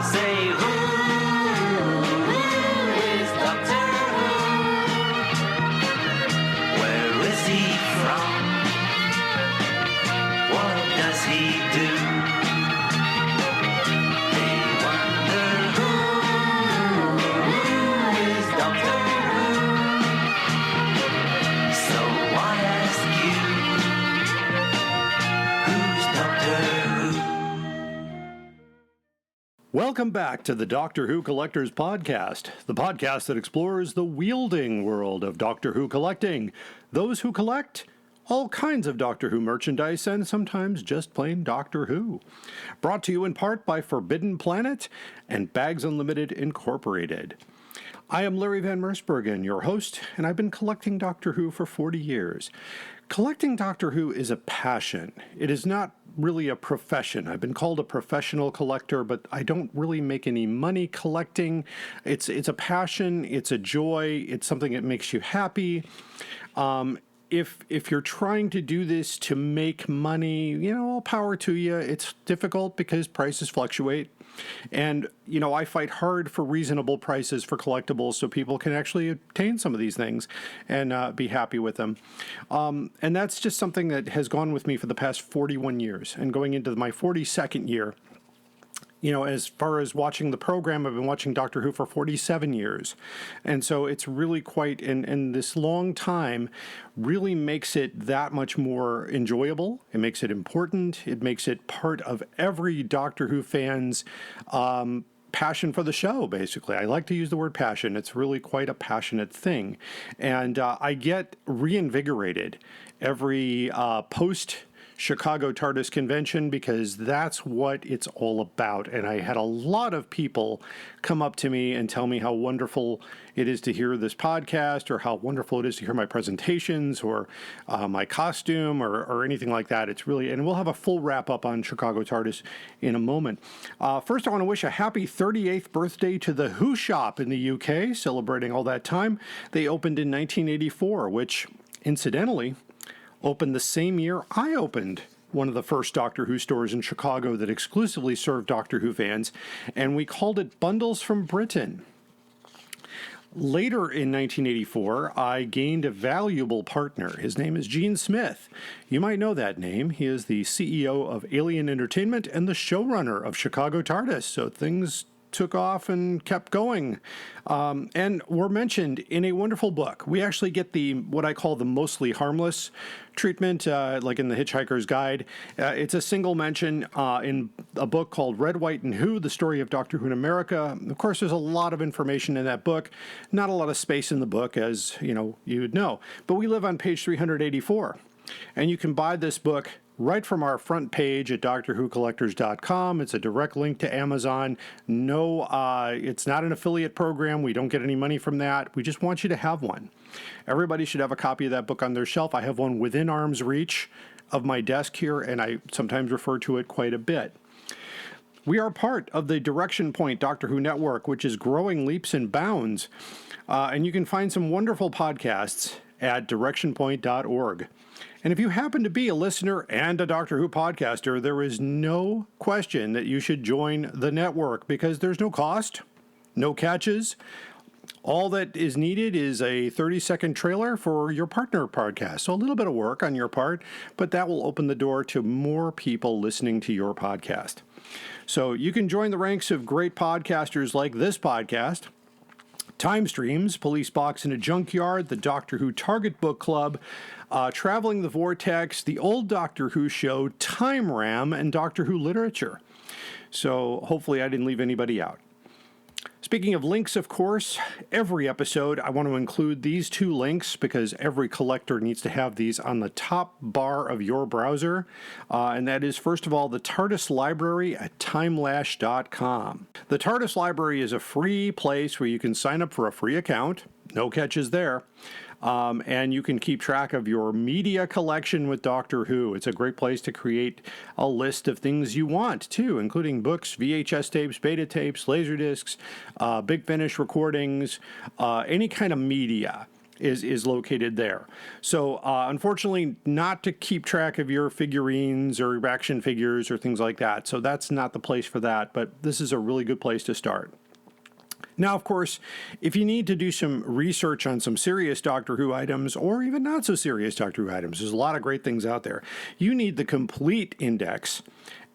say, who is Doctor Who? Where is he from? What does he do? They wonder who is Doctor Who? So I ask you, who's Doctor Who? Welcome back to the Doctor Who Collectors Podcast, the podcast that explores the wielding world of Doctor Who collecting, those who collect all kinds of Doctor Who merchandise, and sometimes just plain Doctor Who. Brought to you in part by Forbidden Planet and Bags Unlimited Incorporated. I am Larry Van Mersbergen, your host, and I've been collecting Doctor Who for 40 years. Collecting Doctor Who is a passion. It is not really a profession. I've been called a professional collector, but I don't really make any money collecting. It's a passion, it's a joy, it's something that makes you happy. If you're trying to do this to make money, all power to you. It's difficult because prices fluctuate. And, I fight hard for reasonable prices for collectibles so people can actually obtain some of these things and be happy with them. And that's just something that has gone with me for the past 41 years and going into my 42nd year. As far as watching the program, I've been watching Doctor Who for 47 years. And so it's really quite, and this long time really makes it that much more enjoyable. It makes it important. It makes it part of every Doctor Who fan's passion for the show, basically. I like to use the word passion. It's really quite a passionate thing. And I get reinvigorated every Chicago Tardis convention because that's what it's all about. And I had a lot of people come up to me and tell me how wonderful it is to hear this podcast, or how wonderful it is to hear my presentations, or my costume, or anything like that. It's really, and we'll have a full wrap up on Chicago Tardis in a moment. First, I want to wish a happy 38th birthday to the Who Shop in the UK, celebrating all that time. They opened in 1984, which, incidentally, opened the same year I opened one of the first Doctor Who stores in Chicago that exclusively served Doctor Who fans, and we called it Bundles from Britain. Later in 1984, I gained a valuable partner. His name is Gene Smith. You might know that name. He is the CEO of Alien Entertainment and the showrunner of Chicago Tardis, so things took off and kept going, and were mentioned in a wonderful book. We actually get what I call the mostly harmless treatment, like in the Hitchhiker's Guide. It's a single mention in a book called Red, White, and Who, the story of Doctor Who in America. Of course, there's a lot of information in that book, not a lot of space in the book, as you would know. But we live on page 384, and you can buy this book right from our front page at DoctorWhoCollectors.com. It's a direct link to Amazon. No, it's not an affiliate program. We don't get any money from that. We just want you to have one. Everybody should have a copy of that book on their shelf. I have one within arm's reach of my desk here, and I sometimes refer to it quite a bit. We are part of the Direction Point Doctor Who Network, which is growing leaps and bounds. And you can find some wonderful podcasts at directionpoint.org. And if you happen to be a listener and a Doctor Who podcaster, there is no question that you should join the network because there's no cost, no catches. All that is needed is a 30-second trailer for your partner podcast. So a little bit of work on your part, but that will open the door to more people listening to your podcast. So you can join the ranks of great podcasters like this podcast, Time Streams, Police Box in a Junkyard, the Doctor Who Target Book Club, Traveling the Vortex, the Old Doctor Who Show, Time Ram, and Doctor Who Literature. So hopefully I didn't leave anybody out. Speaking of links, of course, every episode I want to include these two links because every collector needs to have these on the top bar of your browser. And that is, first of all, the TARDIS Library at timelash.com. The TARDIS Library is a free place where you can sign up for a free account. No catches there. And you can keep track of your media collection with Doctor Who. It's a great place to create a list of things you want, too, including books, VHS tapes, beta tapes, Laserdiscs, Big Finish recordings, any kind of media. is located there. So unfortunately, not to keep track of your figurines or action figures or things like that. So that's not the place for that, but this is a really good place to start. Now, of course, if you need to do some research on some serious Doctor Who items or even not so serious Doctor Who items, there's a lot of great things out there. You need the complete index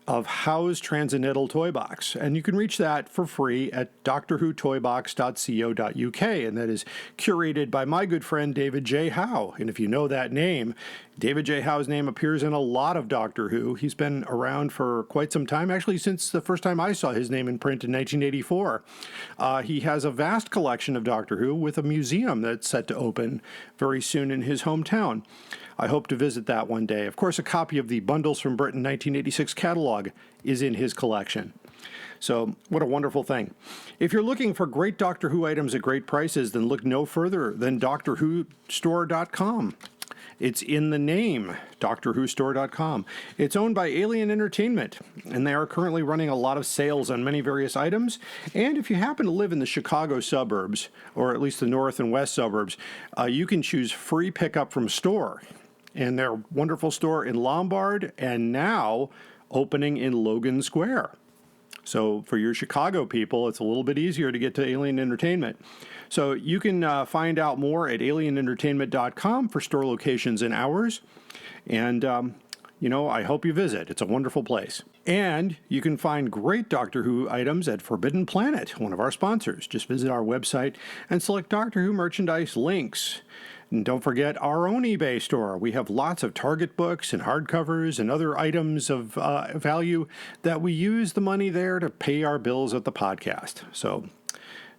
of Howe's Transcendental Toy Box, and you can reach that for free at doctorwhotoybox.co.uk, and that is curated by my good friend David J. Howe. And if you know that name, David J. Howe's name appears in a lot of Doctor Who. He's been around for quite some time, actually since the first time I saw his name in print in 1984. He has a vast collection of Doctor Who with a museum that's set to open very soon in his hometown. I hope to visit that one day. Of course, a copy of the Bundles from Britain 1986 catalog is in his collection. So, what a wonderful thing. If you're looking for great Doctor Who items at great prices, then look no further than DoctorWhoStore.com. It's in the name, DoctorWhoStore.com. It's owned by Alien Entertainment, and they are currently running a lot of sales on many various items. And if you happen to live in the Chicago suburbs, or at least the north and west suburbs, you can choose free pickup from store. And their wonderful store in Lombard, and now opening in Logan Square. So for your Chicago people, it's a little bit easier to get to Alien Entertainment. So you can find out more at alienentertainment.com for store locations and hours. And, I hope you visit. It's a wonderful place. And you can find great Doctor Who items at Forbidden Planet, one of our sponsors. Just visit our website and select Doctor Who merchandise links. And don't forget our own eBay store. We have lots of Target books and hardcovers and other items of value that we use the money there to pay our bills at the podcast. So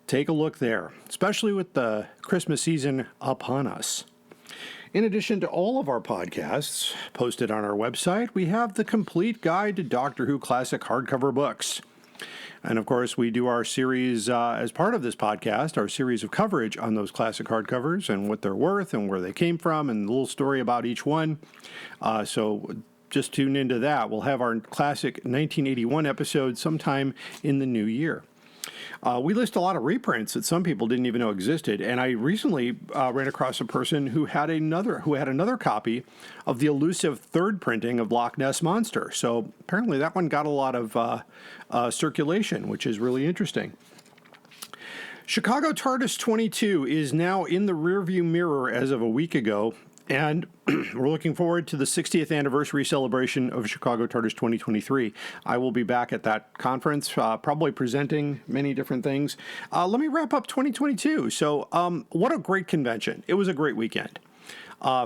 take a look there, especially with the Christmas season upon us. In addition to all of our podcasts posted on our website, we have the complete guide to Doctor Who classic hardcover books. And of course, we do our series as part of this podcast, our series of coverage on those classic hardcovers and what they're worth and where they came from and a little story about each one. So just tune into that. We'll have our classic 1981 episode sometime in the new year. We list a lot of reprints that some people didn't even know existed, and I recently ran across a person who had another copy of the elusive third printing of Loch Ness Monster. So apparently that one got a lot of circulation, which is really interesting. Chicago Tardis 22 is now in the rearview mirror as of a week ago. And we're looking forward to the 60th anniversary celebration of Chicago Tardis 2023. I will be back at that conference, probably presenting many different things. Let me wrap up 2022. So what a great convention. It was a great weekend.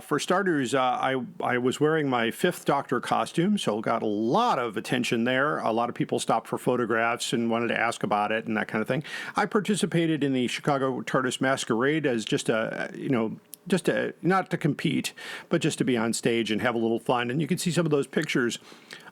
For starters, I was wearing my Fifth Doctor costume, so got a lot of attention there. A lot of people stopped for photographs and wanted to ask about it and that kind of thing. I participated in the Chicago Tardis Masquerade as just not to compete, but just to be on stage and have a little fun. And you can see some of those pictures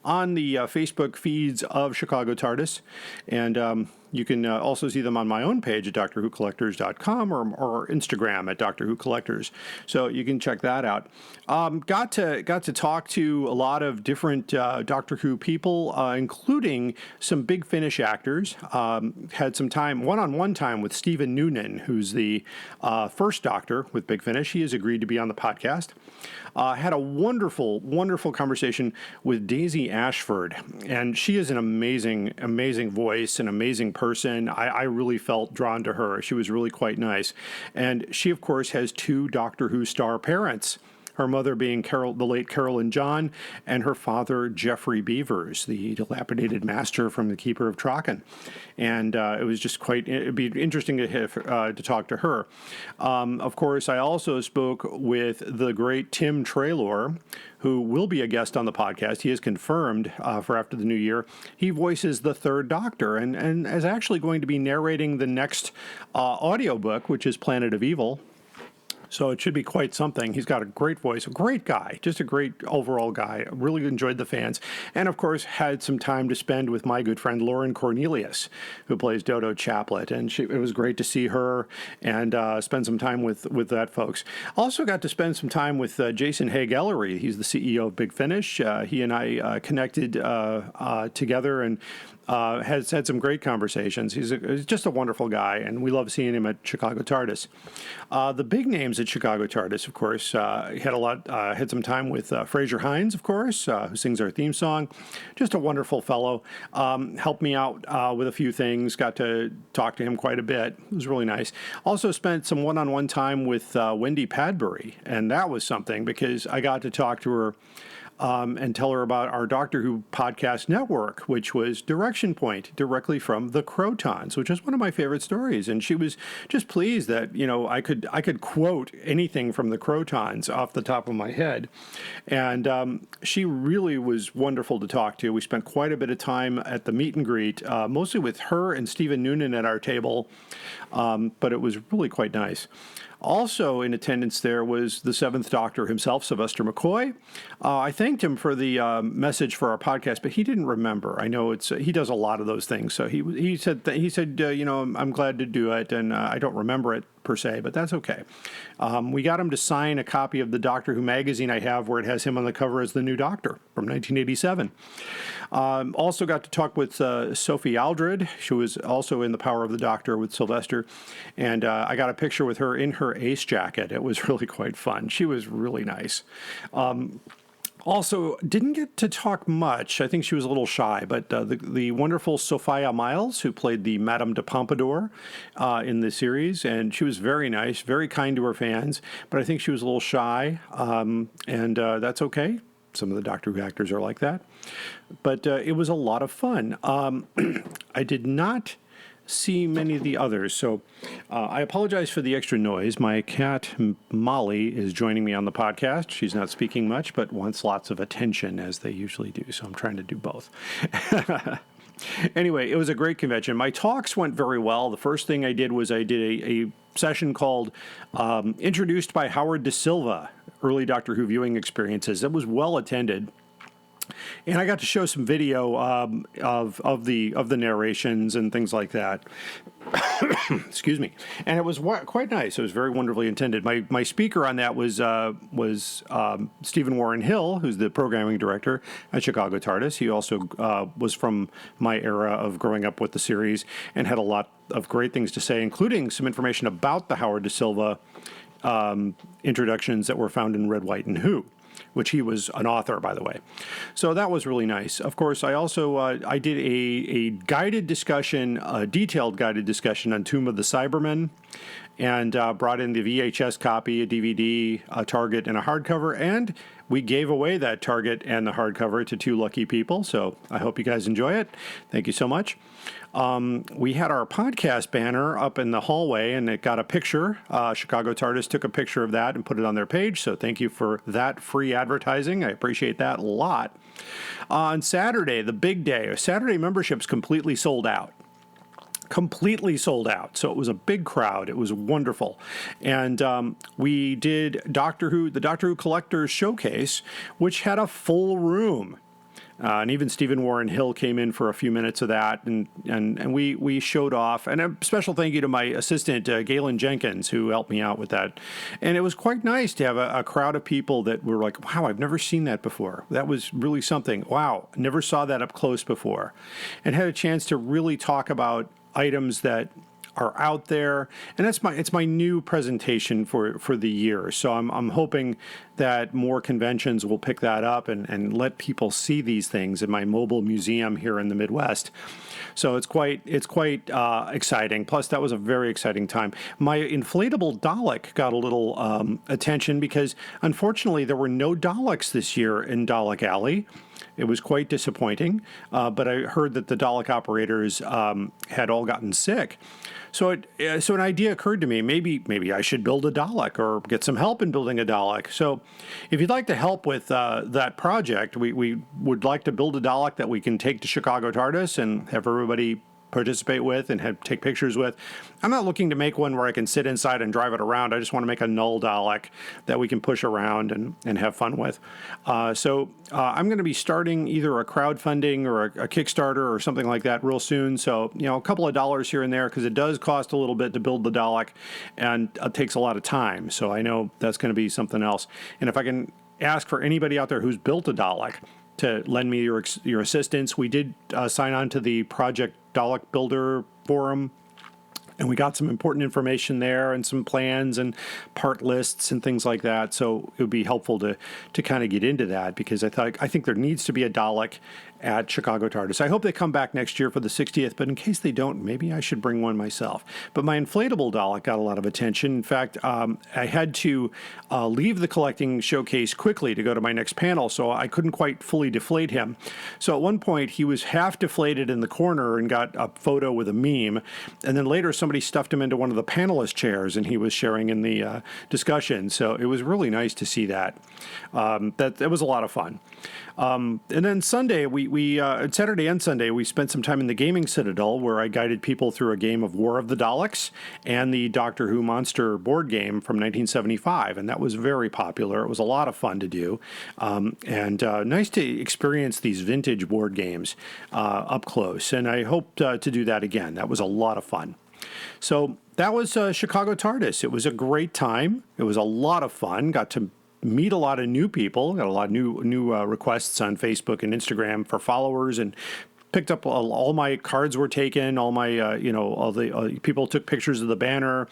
on the Facebook feeds of Chicago Tardis. And you can also see them on my own page at DoctorWhoCollectors.com or Instagram at DoctorWhoCollectors. So you can check that out. Got to talk to a lot of different Doctor Who people, including some Big Finish actors. Had some one-on-one time with Stephen Noonan, who's the first Doctor with Big Finish. He has agreed to be on the podcast. Had a wonderful, wonderful conversation with Daisy Ashford, and she is an amazing, amazing voice, an amazing person. I really felt drawn to her. She was really quite nice. And she, of course, has two Doctor Who star parents. Her mother being the late Carolyn John, and her father, Geoffrey Beavers, the dilapidated master from The Keeper of Traken. And it was just it'd be interesting to talk to her. Of course, I also spoke with the great Tim Traylor, who will be a guest on the podcast. He is confirmed for after the new year. He voices the Third Doctor and is actually going to be narrating the next audiobook, which is Planet of Evil. So it should be quite something. He's got a great voice, a great guy, just a great overall guy. Really enjoyed the fans. And, of course, had some time to spend with my good friend Lauren Cornelius, who plays Dodo Chaplet. And it was great to see her and spend some time with that folks. Also got to spend some time with Jason Haig-Ellery. He's the CEO of Big Finish. He and I connected together and has had some great conversations. He's just a wonderful guy, and we love seeing him at Chicago Tardis. The big names at Chicago Tardis, of course, had some time with Fraser Hines, of course, who sings our theme song. Just a wonderful fellow. Helped me out with a few things. Got to talk to him quite a bit. It was really nice. Also spent some one-on-one time with Wendy Padbury, and that was something because I got to talk to her and tell her about our Doctor Who podcast network, which was Direction Point, directly from the Crotons, which is one of my favorite stories. And she was just pleased that, I could quote anything from the Crotons off the top of my head. And she really was wonderful to talk to. We spent quite a bit of time at the meet and greet, mostly with her and Stephen Noonan at our table, but it was really quite nice. Also in attendance there was the Seventh Doctor himself, Sylvester McCoy. I thanked him for the message for our podcast, but he didn't remember. I know he does a lot of those things, so he said I'm glad to do it, and I don't remember it per se, but that's okay. We got him to sign a copy of the Doctor Who magazine I have, where it has him on the cover as the new Doctor from 1987. Also got to talk with Sophie Aldred. She was also in The Power of the Doctor with Sylvester, and I got a picture with her in her Ace jacket. It was really quite fun. She was really nice. Also, didn't get to talk much. I think she was a little shy, but the wonderful Sophia Miles, who played the Madame de Pompadour in the series, and she was very nice, very kind to her fans, but I think she was a little shy, and that's okay. Some of the Doctor Who actors are like that. But it was a lot of fun. I did not see many of the others, so I apologize for the extra noise. My cat, Molly, is joining me on the podcast. She's not speaking much, but wants lots of attention, as they usually do, so I'm trying to do both. Anyway, it was a great convention. My talks went very well. The first thing I did was I did a session called Introduced by Howard De Silva, Early Doctor Who Viewing Experiences. It was well attended. And I got to show some video of the narrations and things like that. Excuse me. And it was quite nice. It was very wonderfully intended. My speaker on that was Stephen Warren Hill, who's the programming director at Chicago Tardis. He also was from my era of growing up with the series and had a lot of great things to say, including some information about the Howard De Silva introductions that were found in Red, White, and Who, which he was an author, by the way. So that was really nice. Of course, I also I did a guided discussion, a detailed guided discussion on Tomb of the Cybermen, and brought in the VHS copy, a DVD, a target, and a hardcover, and we gave away that target and the hardcover to 2 lucky people, so I hope you guys enjoy it. Thank you so much. We had our podcast banner up in the hallway, and it got a picture. Chicago Tardis took a picture of that and put it on their page, so thank you for that free advertising. I appreciate that a lot. On Saturday, the big day, Saturday memberships completely sold out. Completely sold out. So it was a big crowd. It was wonderful. And we did the Doctor Who Collectors Showcase, which had a full room. And even Stephen Warren Hill came in for a few minutes of that, and we showed off. And a special thank you to my assistant, Galen Jenkins, who helped me out with that. And it was quite nice to have a crowd of people that were like, wow, I've never seen that before. That was really something. Wow, never saw that up close before. And had a chance to really talk about items that are out there, and it's my new presentation for the year. So I'm hoping that more conventions will pick that up and let people see these things in my mobile museum here in the Midwest. So it's quite exciting. Plus, that was a very exciting time. My inflatable Dalek got a little attention because unfortunately there were no Daleks this year in Dalek Alley. It was quite disappointing, but I heard that the Dalek operators had all gotten sick. So an idea occurred to me. Maybe I should build a Dalek or get some help in building a Dalek. So if you'd like to help with that project, we would like to build a Dalek that we can take to Chicago Tardis and have everybody participate with and take pictures with. I'm not looking to make one where I can sit inside and drive it around. I just want to make a null Dalek that we can push around and have fun with. So I'm going to be starting either a crowdfunding or a Kickstarter or something like that real soon. So, a couple of dollars here and there, because it does cost a little bit to build the Dalek, and it takes a lot of time. So I know that's going to be something else. And if I can ask for anybody out there who's built a Dalek, to lend me your assistance. We did sign on to the Project Dalek Builder forum, and we got some important information there and some plans and part lists and things like that. So it would be helpful to kind of get into that, because I think there needs to be a Dalek at Chicago Tardis. I hope they come back next year for the 60th, but in case they don't, maybe I should bring one myself. But my inflatable Dalek got a lot of attention. In fact, I had to leave the collecting showcase quickly to go to my next panel, so I couldn't quite fully deflate him. So at one point, he was half deflated in the corner and got a photo with a meme, and then later somebody stuffed him into one of the panelist chairs, and he was sharing in the discussion. So it was really nice to see that. That was a lot of fun. And then Sunday, Saturday and Sunday, we spent some time in the Gaming Citadel, where I guided people through a game of War of the Daleks and the Doctor Who Monster board game from 1975, and that was very popular. It was a lot of fun to do, and nice to experience these vintage board games up close, and I hope to do that again. That was a lot of fun. So that was Chicago Tardis. It was a great time. It was a lot of fun. Got to meet a lot of new people. Got a lot of new requests on Facebook and Instagram for followers, and picked up all my cards were taken. All my all the people took pictures of the banner.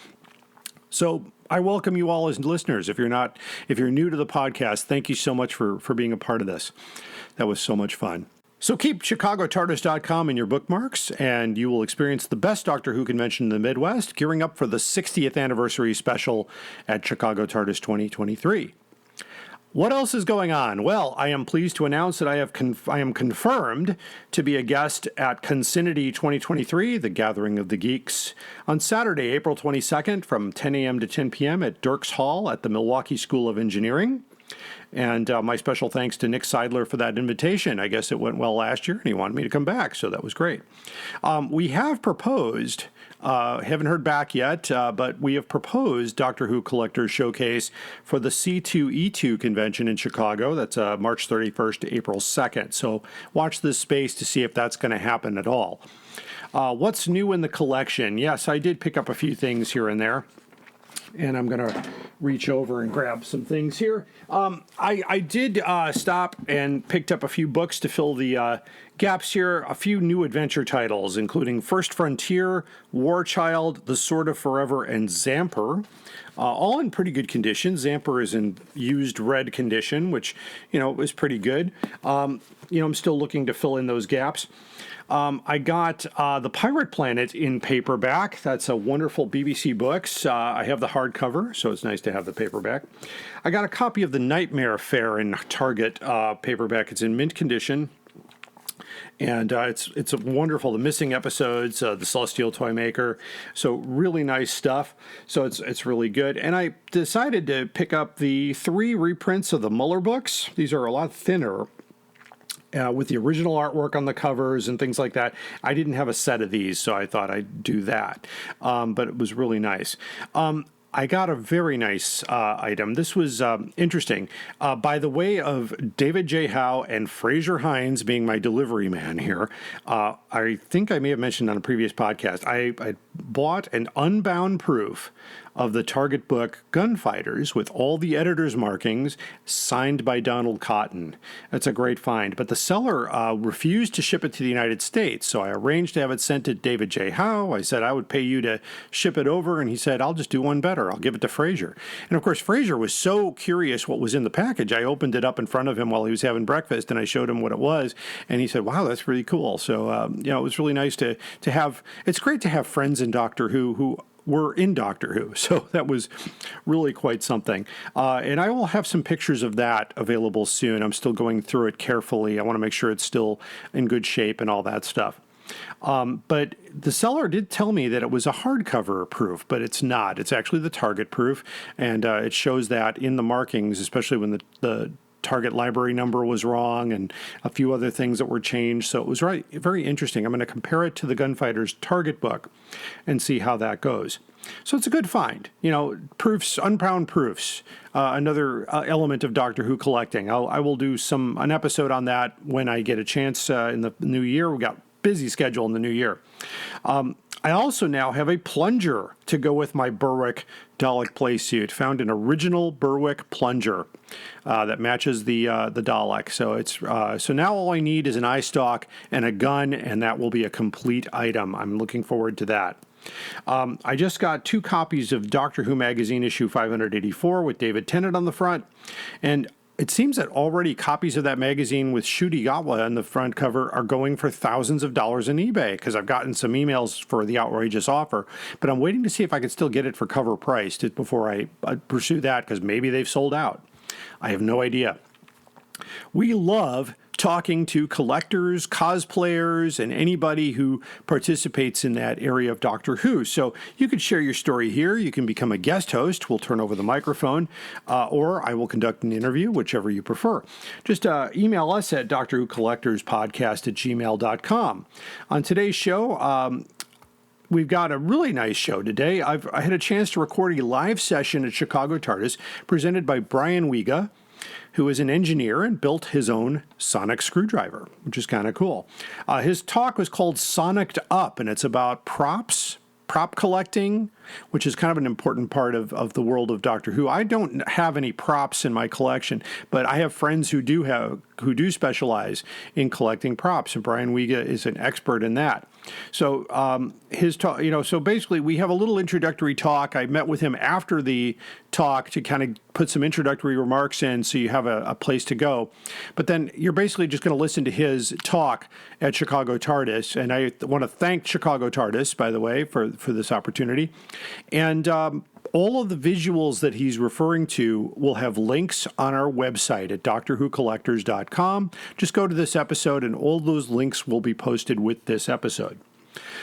So I welcome you all as listeners. If you're new to the podcast, thank you so much for being a part of this. That was so much fun. So keep ChicagoTardis.com in your bookmarks, and you will experience the best Doctor Who convention in the Midwest, gearing up for the 60th anniversary special at Chicago Tardis 2023. What else is going on? Well, I am pleased to announce that I am confirmed to be a guest at Consinity 2023, the Gathering of the Geeks, on Saturday, April 22nd from 10 a.m. to 10 p.m. at Dirks Hall at the Milwaukee School of Engineering. And my special thanks to Nick Seidler for that invitation. I guess it went well last year, and he wanted me to come back, so that was great. We have proposed, haven't heard back yet, but we have proposed Doctor Who Collectors Showcase for the C2E2 convention in Chicago. That's March 31st to April 2nd. So watch this space to see if that's going to happen at all. What's new in the collection? Yes, I did pick up a few things here and there, and I'm going to reach over and grab some things here. I did stop and picked up a few books to fill the gaps here. A few new adventure titles, including First Frontier, War Child, The Sword of Forever, and Zamper. All in pretty good condition. Zamper is in used red condition, which, is pretty good. I'm still looking to fill in those gaps. I got The Pirate Planet in paperback. That's a wonderful BBC Books. I have the hardcover, so it's nice to have the paperback. I got a copy of The Nightmare Fair in Target paperback. It's in mint condition. And it's wonderful. The missing episodes, the Celestial Toymaker, so really nice stuff. So it's really good. And I decided to pick up the 3 reprints of the Muller books. These are a lot thinner, with the original artwork on the covers and things like that. I didn't have a set of these, so I thought I'd do that. But it was really nice. I got a very nice item. This was interesting. By the way of David J. Howe and Fraser Hines being my delivery man here, I think I may have mentioned on a previous podcast, I bought an unbound proof of the Target book Gunfighters with all the editor's markings, signed by Donald Cotton. That's a great find. But the seller refused to ship it to the United States, so I arranged to have it sent to David J. Howe. I said I would pay you to ship it over, and he said, I'll just do one better. I'll give it to Fraser. And of course, Fraser was so curious what was in the package. I opened it up in front of him while he was having breakfast, and I showed him what it was, and he said, wow, that's really cool. So, it was really nice to have, it's great to have friends in Doctor Who were in Doctor Who, so that was really quite something. And I will have some pictures of that available soon. I'm still going through it carefully. I want to make sure it's still in good shape and all that stuff. But the seller did tell me that it was a hardcover proof, but it's not. It's actually the Target proof, and it shows that in the markings, especially when the Target library number was wrong and a few other things that were changed. So it was very interesting. I'm going to compare it to the Gunfighters Target book and see how that goes. So it's a good find. Proofs, unbound proofs, another element of Doctor Who collecting. I will do an episode on that when I get a chance in the new year. We've got busy schedule in the new year. I also now have a plunger to go with my Berwick Dalek play suit. Found an original Berwick plunger that matches the Dalek. So now all I need is an eye stalk and a gun, and that will be a complete item. I'm looking forward to that. I just got 2 copies of Doctor Who magazine issue 584 with David Tennant on the front, and it seems that already copies of that magazine with Jodie Whittaker on the front cover are going for thousands of dollars on eBay, because I've gotten some emails for the outrageous offer, but I'm waiting to see if I can still get it for cover price before I pursue that, because maybe they've sold out. I have no idea. We love talking to collectors, cosplayers, and anybody who participates in that area of Doctor Who. So you could share your story here. You can become a guest host. We'll turn over the microphone, or I will conduct an interview, whichever you prefer. Just email us at drwhocollectorspodcast@gmail.com. On today's show, we've got a really nice show today. I had a chance to record a live session at Chicago Tardis presented by Brian Uiga, who is an engineer and built his own sonic screwdriver, which is kind of cool. His talk was called Sonic'd Up, and it's about prop collecting, which is kind of an important part of the world of Doctor Who. I don't have any props in my collection, but I have friends who do specialize in collecting props, and Brian Uiga is an expert in that. So his talk, so basically we have a little introductory talk. I met with him after the talk to kind of put some introductory remarks in, so you have a place to go. But then you're basically just going to listen to his talk at Chicago Tardis, and I want to thank Chicago Tardis, by the way, for this opportunity. And all of the visuals that he's referring to will have links on our website at drwhocollectors.com. Just go to this episode, and all those links will be posted with this episode.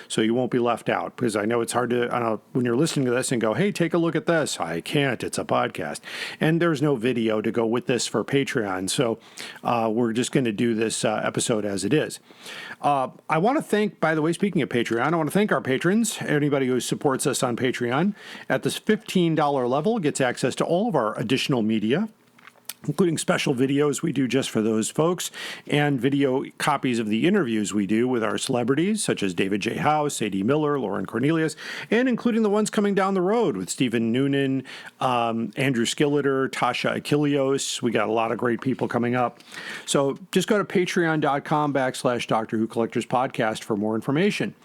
So you won't be left out, because I know it's hard to, when you're listening to this and go, hey, take a look at this. I can't. It's a podcast. And there's no video to go with this for Patreon. So we're just going to do this episode as it is. I want to thank, by the way, speaking of Patreon, I want to thank our patrons. Anybody who supports us on Patreon at this $15 level gets access to all of our additional media, including special videos we do just for those folks, and video copies of the interviews we do with our celebrities, such as David J. House, A.D. Miller, Lauren Cornelius, and including the ones coming down the road with Stephen Noonan, Andrew Skilleter, Tasha Achilleos. We got a lot of great people coming up. So just go to patreon.com/Doctor Who Collectors Podcast for more information.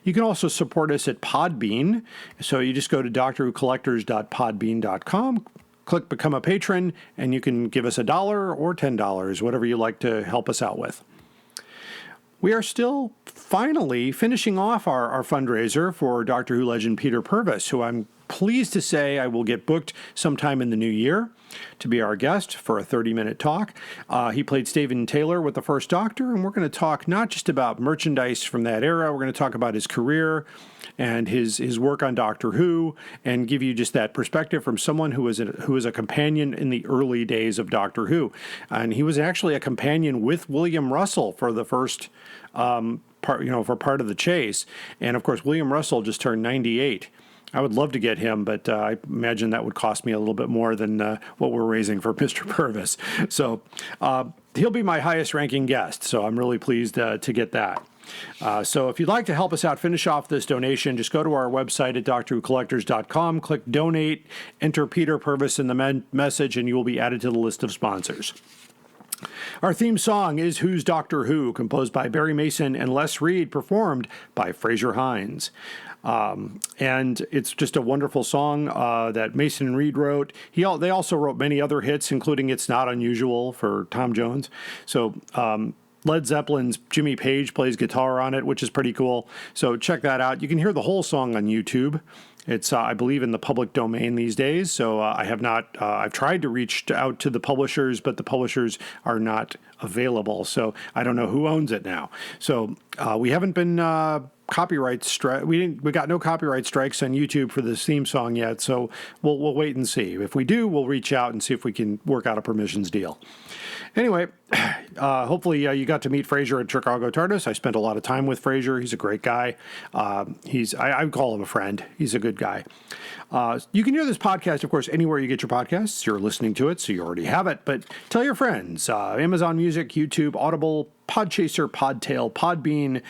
You can also support us at Podbean. So you just go to drwhocollectors.podbean.com, click Become a Patron, and you can give us $1 or $10, whatever you like to help us out with. We are still finally finishing off our fundraiser for Doctor Who legend Peter Purves, who I'm pleased to say I will get booked sometime in the new year to be our guest for a 30-minute talk. He played Stephen Taylor with the First Doctor, and we're going to talk not just about merchandise from that era, we're going to talk about his career and his work on Doctor Who, and give you just that perspective from someone who was a companion in the early days of Doctor Who. And he was actually a companion with William Russell for the first for part of the chase. And of course, William Russell just turned 98. I would love to get him, but I imagine that would cost me a little bit more than what we're raising for Mr. Purves. So he'll be my highest ranking guest, so I'm really pleased to get that. So if you'd like to help us out, finish off this donation, just go to our website at drwhocollectors.com, click Donate, enter Peter Purves in the message, and you will be added to the list of sponsors. Our theme song is Who's Doctor Who, composed by Barry Mason and Les Reed, performed by Fraser Hines. And it's just a wonderful song that Mason and Reed wrote. They also wrote many other hits, including It's Not Unusual for Tom Jones. So Led Zeppelin's Jimmy Page plays guitar on it, which is pretty cool. So check that out. You can hear the whole song on YouTube. It's, I believe, in the public domain these days. So I've tried to reach out to the publishers, but the publishers are not available. So I don't know who owns it now. So we haven't been copyright strike. We got no copyright strikes on YouTube for this theme song yet. So we'll wait and see. If we do, we'll reach out and see if we can work out a permissions deal. Anyway, hopefully you got to meet Fraser at Chicago Tardis. I spent a lot of time with Fraser. He's a great guy. I call him a friend. He's a good guy. You can hear this podcast, of course, anywhere you get your podcasts. You're listening to it, so you already have it. But tell your friends. Amazon Music, YouTube, Audible, Podchaser, Podtail, Podbean,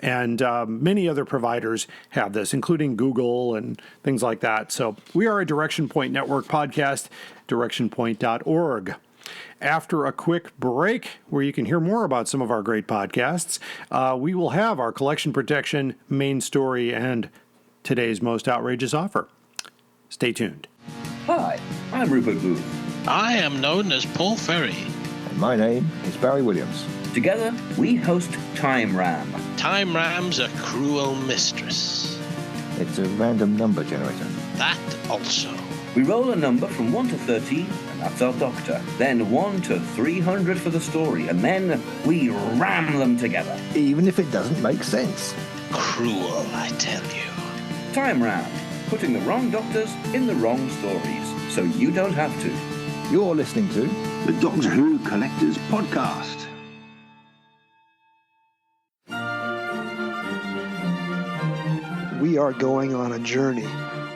and many other providers have this, including Google and things like that. So we are a Direction Point Network podcast, directionpoint.org. After a quick break, where you can hear more about some of our great podcasts, we will have our collection protection main story and today's most outrageous offer. Stay tuned. Hi, I'm Rupert Booth. I am known as Paul Ferry. And my name is Barry Williams. Together, we host Time Ram. Time Ram's a cruel mistress. It's a random number generator. That also. We roll a number from 1 to 13, and that's our doctor. Then 1 to 300 for the story, and then we ram them together. Even if it doesn't make sense. Cruel, I tell you. Time Ram, putting the wrong doctors in the wrong stories, so you don't have to. You're listening to the Doctor Who Collectors Podcast. We are going on a journey,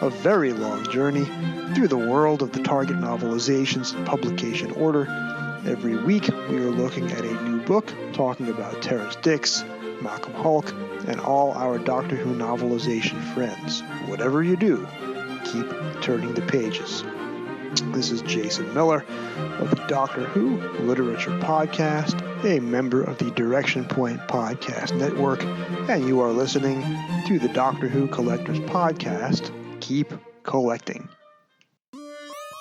a very long journey, through the world of the Target novelizations in publication order. Every week, we are looking at a new book, talking about Terrence Dicks, Malcolm Hulke, and all our Doctor Who novelization friends. Whatever you do, keep turning the pages. This is Jason Miller of the Doctor Who Literature Podcast, a member of the Direction Point Podcast Network, and you are listening to the Doctor Who Collectors Podcast. Keep collecting.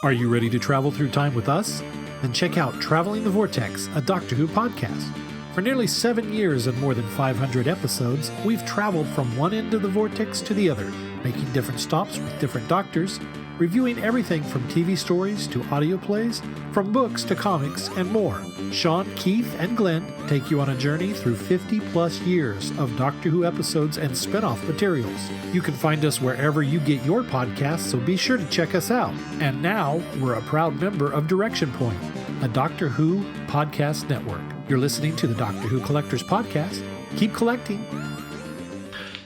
Are you ready to travel through time with us? Then check out Traveling the Vortex, a Doctor Who podcast. For nearly 7 years and more than 500 episodes, we've traveled from one end of the vortex to the other, making different stops with different doctors, reviewing everything from TV stories to audio plays, from books to comics, and more. Sean, Keith, and Glenn take you on a journey through 50-plus years of Doctor Who episodes and spin-off materials. You can find us wherever you get your podcasts, so be sure to check us out. And now, we're a proud member of Direction Point, a Doctor Who podcast network. You're listening to the Doctor Who Collectors Podcast. Keep collecting.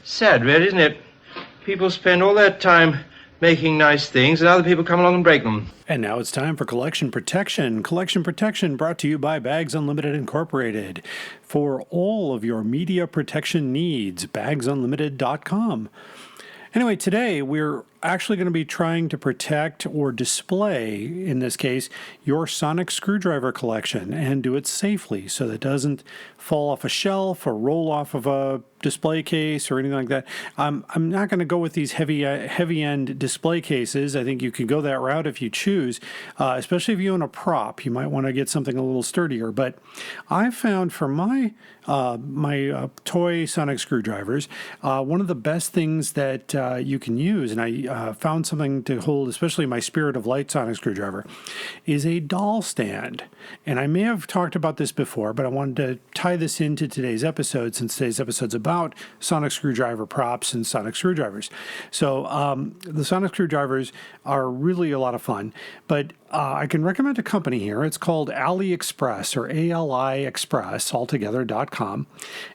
Sad, really, isn't it? People spend all their time making nice things, and other people come along and break them. And now it's time for Collection Protection. Collection Protection brought to you by Bags Unlimited Incorporated. For all of your media protection needs, bagsunlimited.com. Anyway, today we're actually going to be trying to protect or display, in this case, your sonic screwdriver collection and do it safely so that it doesn't fall off a shelf or roll off of a display case or anything like that. I'm not going to go with these heavy-end display cases. I think you can go that route if you choose, especially if you own a prop. You might want to get something a little sturdier. But I found for my toy sonic screwdrivers, one of the best things that you can use, and I found something to hold, especially my Spirit of Light sonic screwdriver, is a doll stand. And I may have talked about this before, but I wanted to tie this into today's episode, since today's episode's about sonic screwdriver props and sonic screwdrivers. So the sonic screwdrivers are really a lot of fun, but I can recommend a company here. It's called AliExpress, or ALI Express, altogether.com,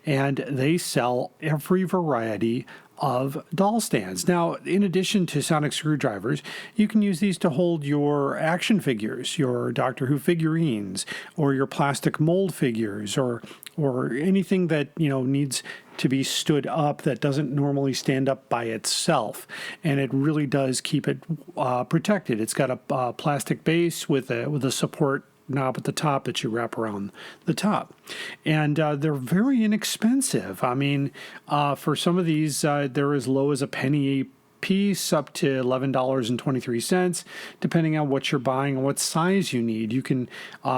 and they sell every variety of doll stands. Now, in addition to sonic screwdrivers, you can use these to hold your action figures, your Doctor Who figurines, or your plastic mold figures, or anything that, you know, needs to be stood up that doesn't normally stand up by itself. And it really does keep it protected. It's got a plastic base with a support knob at the top that you wrap around the top. And they're very inexpensive. I mean, for some of these, they're as low as a penny a piece up to $11.23, depending on what you're buying and what size you need. You can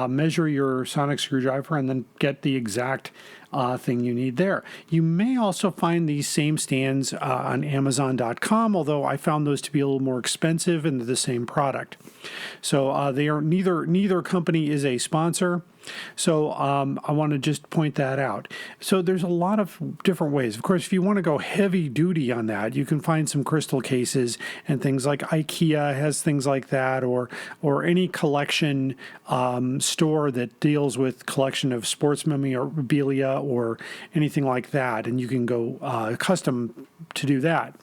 measure your sonic screwdriver and then get the exact thing you need there. You may also find these same stands on Amazon.com, although I found those to be a little more expensive and the same product. So they are neither company is a sponsor. So I want to just point that out. So there's a lot of different ways. Of course, if you want to go heavy duty on that, you can find some crystal cases and things like IKEA has things like that, or any collection store that deals with collection of sports memorabilia or anything like that, and you can go custom to do that.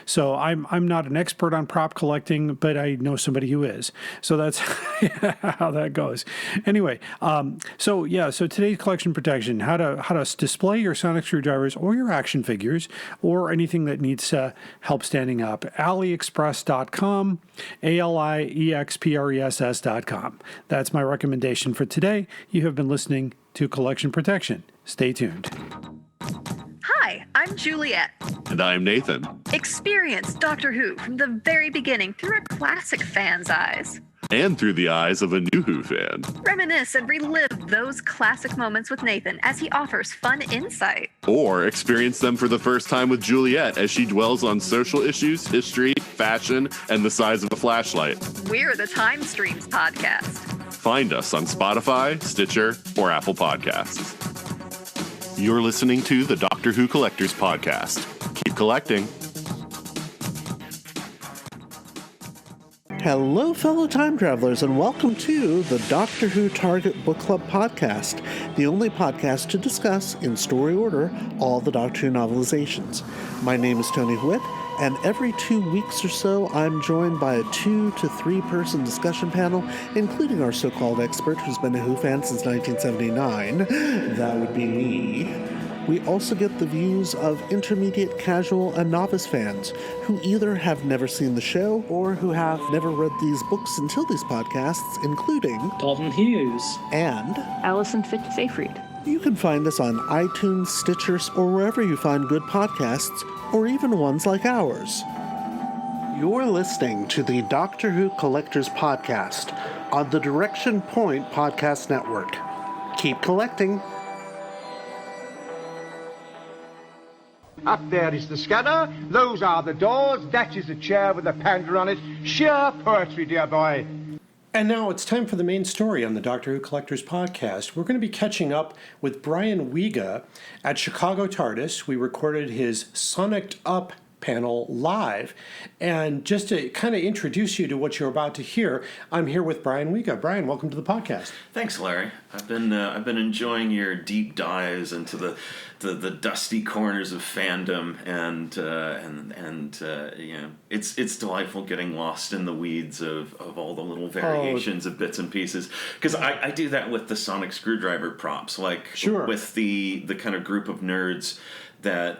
So I'm not an expert on prop collecting, but I know somebody who is. So that's how that goes. Anyway, so today's collection protection: how to display your sonic screwdrivers or your action figures or anything that needs help standing up. AliExpress.com, AliExpress.com. That's my recommendation for today. You have been listening to Collection Protection. Stay tuned. Hi, I'm Juliet. And I'm Nathan. Experience Doctor Who from the very beginning through a classic fan's eyes. And through the eyes of a new Who fan. Reminisce and relive those classic moments with Nathan as he offers fun insight. Or experience them for the first time with Juliet as she dwells on social issues, history, fashion, and the size of a flashlight. We're the Time Streams podcast. Find us on Spotify, Stitcher, or Apple Podcasts. You're listening to the Doctor Who Collectors Podcast. Keep collecting. Hello, fellow time travelers, and welcome to the Doctor Who Target Book Club podcast, the only podcast to discuss, in story order, all the Doctor Who novelizations. My name is Tony Whitt, and every 2 weeks or so, I'm joined by a 2 to 3 person discussion panel, including our so-called expert who's been a Who fan since 1979. That would be me. We also get the views of intermediate, casual, and novice fans who either have never seen the show or who have never read these books until these podcasts, including Dalton Hughes and Alison Seyfried. You can find us on iTunes, Stitcher, or wherever you find good podcasts, or even ones like ours. You're listening to the Doctor Who Collectors Podcast on the Direction Point Podcast Network. Keep collecting. Up there is the scanner, those are the doors, that is a chair with a panda on it. Sheer poetry, dear boy. And now it's time for the main story on the Doctor Who Collectors Podcast. We're going to be catching up with Brian Uiga at Chicago Tardis. We recorded his Sonicked Up panel live. And just to kind of introduce you to what you're about to hear, I'm here with Brian Uiga. Brian, welcome to the podcast. Thanks, Larry. I've been enjoying your deep dives into the dusty corners of fandom, and you know, it's delightful getting lost in the weeds of all the little variations of bits and pieces, because I do that with the sonic screwdriver props, like with the kind of group of nerds that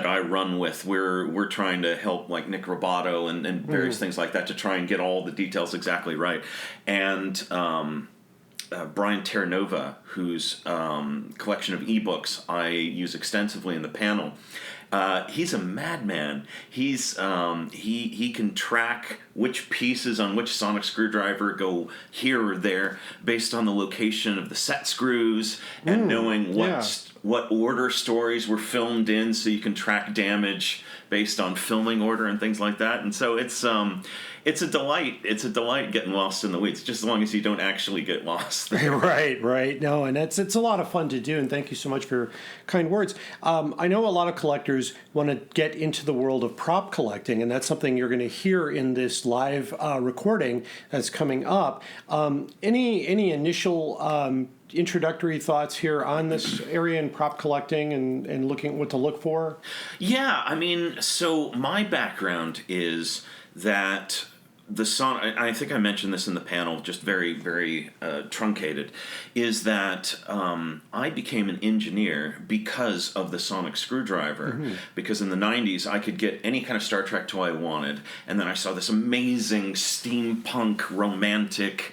I run with. We're trying to help, like Nick Robatto and various things like that, to try and get all the details exactly right. And Brian Terranova, whose collection of ebooks I use extensively in the panel, he's a madman. He's he can track which pieces on which sonic screwdriver go here or there based on the location of the set screws, and knowing what order stories were filmed in, so you can track damage based on filming order and things like that. And so it's a delight. It's a delight getting lost in the weeds, just as long as you don't actually get lost there. Right. No, and it's a lot of fun to do, and thank you so much for your kind words. I know a lot of collectors want to get into the world of prop collecting, and that's something you're going to hear in this live recording that's coming up. Any initial introductory thoughts here on this area in prop collecting and looking what to look for? Yeah, I mean, so my background is that the sonic, I think I mentioned this in the panel, just very, very truncated, is that I became an engineer because of the sonic screwdriver. Because in the 90s, I could get any kind of Star Trek toy I wanted, and then I saw this amazing steampunk, romantic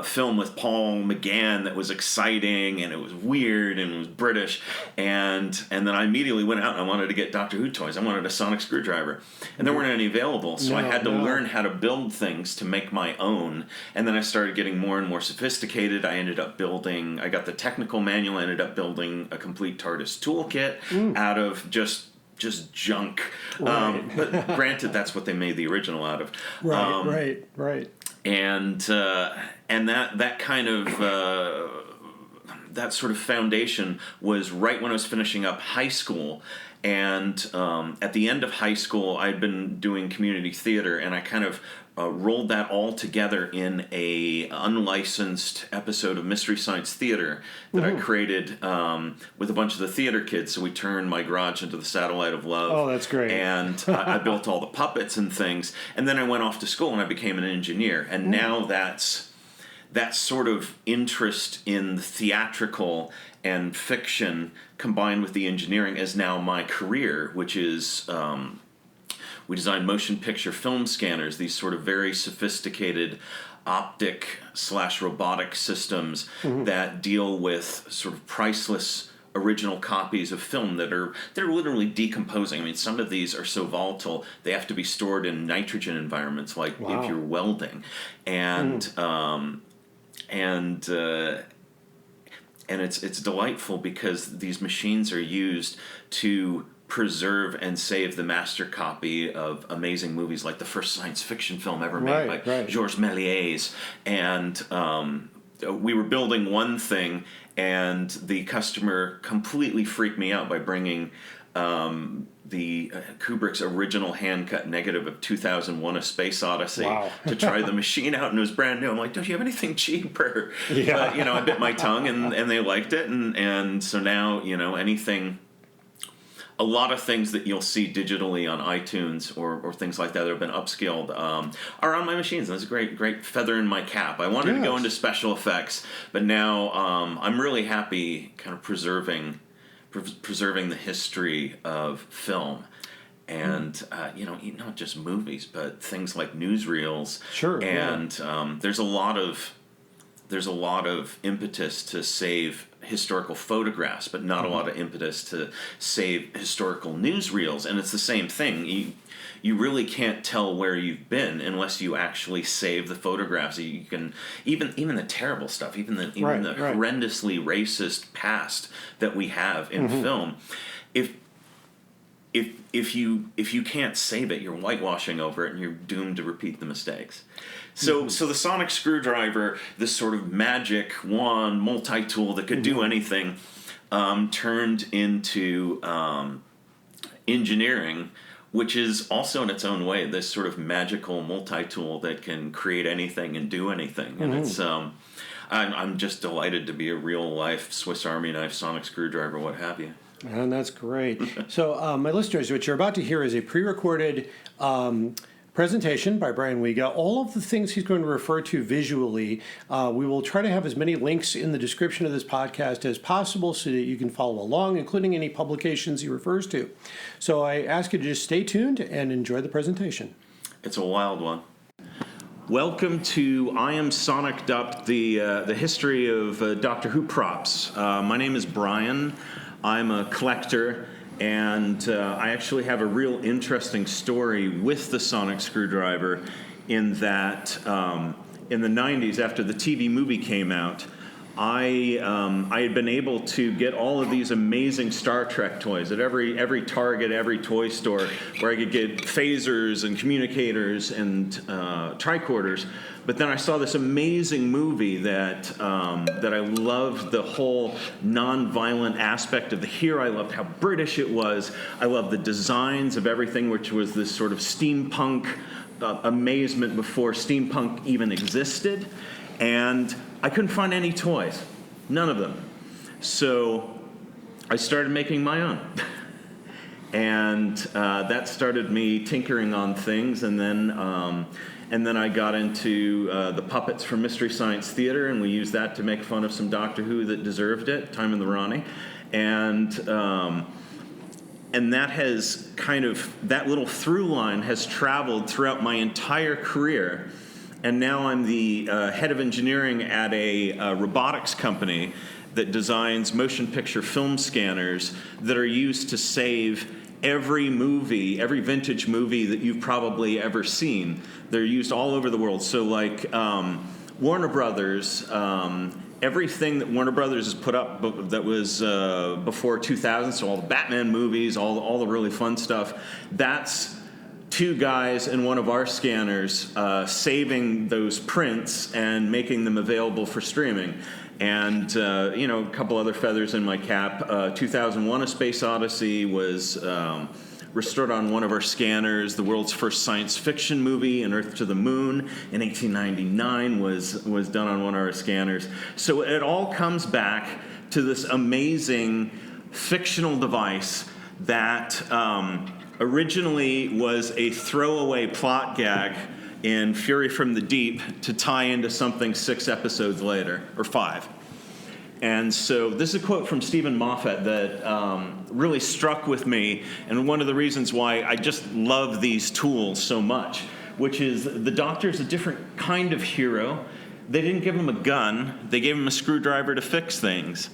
film with Paul McGann that was exciting, and it was weird, and it was British, and then I immediately went out and I wanted to get Doctor Who toys. I wanted a sonic screwdriver, and there weren't any available, so I had to learn how to build things to make my own. And then I started getting more and more sophisticated. I got the technical manual. I ended up building a complete TARDIS toolkit out of just junk. But granted, that's what they made the original out of. Right. And that kind of that sort of foundation was right when I was finishing up high school. And at the end of high school, I'd been doing community theater, and I kind of rolled that all together in a unlicensed episode of Mystery Science Theater that I created with a bunch of the theater kids. So we turned my garage into the satellite of love. Oh, that's great. And I built all the puppets and things. And then I went off to school and I became an engineer. And now that sort of interest in theatrical and fiction combined with the engineering is now my career, which is... we design motion picture film scanners, these sort of very sophisticated optic/robotic systems that deal with sort of priceless original copies of film they're literally decomposing. I mean, some of these are so volatile they have to be stored in nitrogen environments, like if you're welding, and it's delightful because these machines are used to preserve and save the master copy of amazing movies like the first science fiction film ever made by Georges Méliès. And we were building one thing, and the customer completely freaked me out by bringing the Kubrick's original hand-cut negative of 2001: A Space Odyssey to try the machine out, and it was brand new. I'm like, don't you have anything cheaper? Yeah. But, I bit my tongue, and they liked it, and so now, anything... A lot of things that you'll see digitally on iTunes or things like that have been upscaled are on my machines. That's a great feather in my cap. I wanted to go into special effects, but now I'm really happy kind of preserving the history of film. And, not just movies, but things like newsreels. Sure. And there's a lot of impetus to save historical photographs, but not a lot of impetus to save historical newsreels. And it's the same thing. You really can't tell where you've been unless you actually save the photographs. You can even the terrible stuff, even the horrendously racist past that we have in film. If you can't save it, you're whitewashing over it, and you're doomed to repeat the mistakes. So the sonic screwdriver, this sort of magic wand, multi-tool that could do anything, turned into engineering, which is also in its own way this sort of magical multi-tool that can create anything and do anything. And it's I'm just delighted to be a real-life Swiss Army knife, sonic screwdriver, what have you. And that's great. So, my listeners, what you're about to hear is a pre-recorded presentation by Brian Uiga. All of the things he's going to refer to visually, we will try to have as many links in the description of this podcast as possible so that you can follow along, including any publications he refers to. So I ask you to just stay tuned and enjoy the presentation. It's a wild one. Welcome to I Am Sonicked Up, the history of Doctor Who props. My name is Brian. I'm a collector, and I actually have a real interesting story with the sonic screwdriver in that in the 90s, after the TV movie came out, I had been able to get all of these amazing Star Trek toys at every Target, every toy store, where I could get phasers and communicators and tricorders. But then I saw this amazing movie that I loved the whole non-violent aspect of. I loved how British it was. I loved the designs of everything, which was this sort of steampunk amazement before steampunk even existed. And I couldn't find any toys, none of them. So I started making my own. And that started me tinkering on things, and then I got into the puppets from Mystery Science Theater, and we used that to make fun of some Doctor Who that deserved it, Time in the Ronnie. And that has that little through line has traveled throughout my entire career. And now I'm the head of engineering at a robotics company that designs motion picture film scanners that are used to save every vintage movie that you've probably ever seen. They're used all over the world. So like Warner Brothers, everything that Warner Brothers has put up that was before 2000, so all the Batman movies, all the really fun stuff, that's two guys in one of our scanners saving those prints and making them available for streaming. And, a couple other feathers in my cap. 2001: A Space Odyssey was restored on one of our scanners. The world's first science fiction movie, An Earth to the Moon, in 1899 was done on one of our scanners. So it all comes back to this amazing fictional device that originally was a throwaway plot gag in Fury from the Deep to tie into something 6 episodes later, or 5. And so this is a quote from Stephen Moffat that really struck with me, and one of the reasons why I just love these tools so much, which is the Doctor's a different kind of hero. They didn't give him a gun. They gave him a screwdriver to fix things.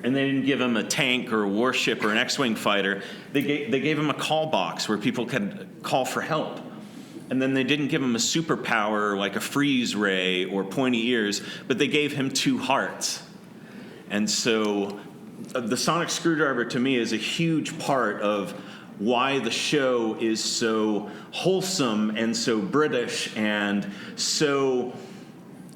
And they didn't give him a tank or a warship or an X-Wing fighter. They gave him a call box where people could call for help. And then they didn't give him a superpower like a freeze ray or pointy ears, but they gave him 2 hearts. And so the sonic screwdriver to me is a huge part of why the show is so wholesome and so British and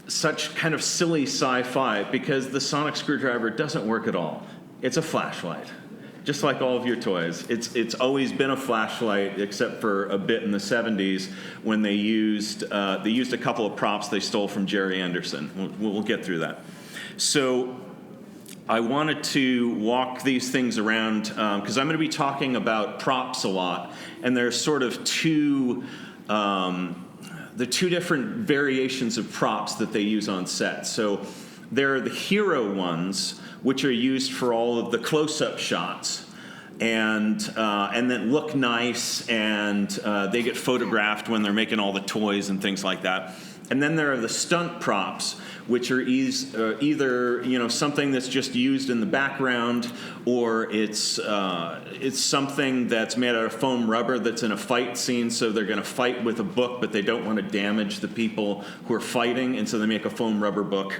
such kind of silly sci-fi, because the sonic screwdriver doesn't work at all. It's a flashlight, just like all of your toys. It's always been a flashlight, except for a bit in the 70s when they used a couple of props they stole from Jerry Anderson. We'll get through that. So I wanted to walk these things around because I'm going to be talking about props a lot, and there's sort of the 2 different variations of props that they use on set. So there are the hero ones, which are used for all of the close-up shots, and then look nice, and they get photographed when they're making all the toys and things like that. And then there are the stunt props, which are either something that's just used in the background, or it's something that's made out of foam rubber that's in a fight scene. So they're going to fight with a book, but they don't want to damage the people who are fighting, and so they make a foam rubber book.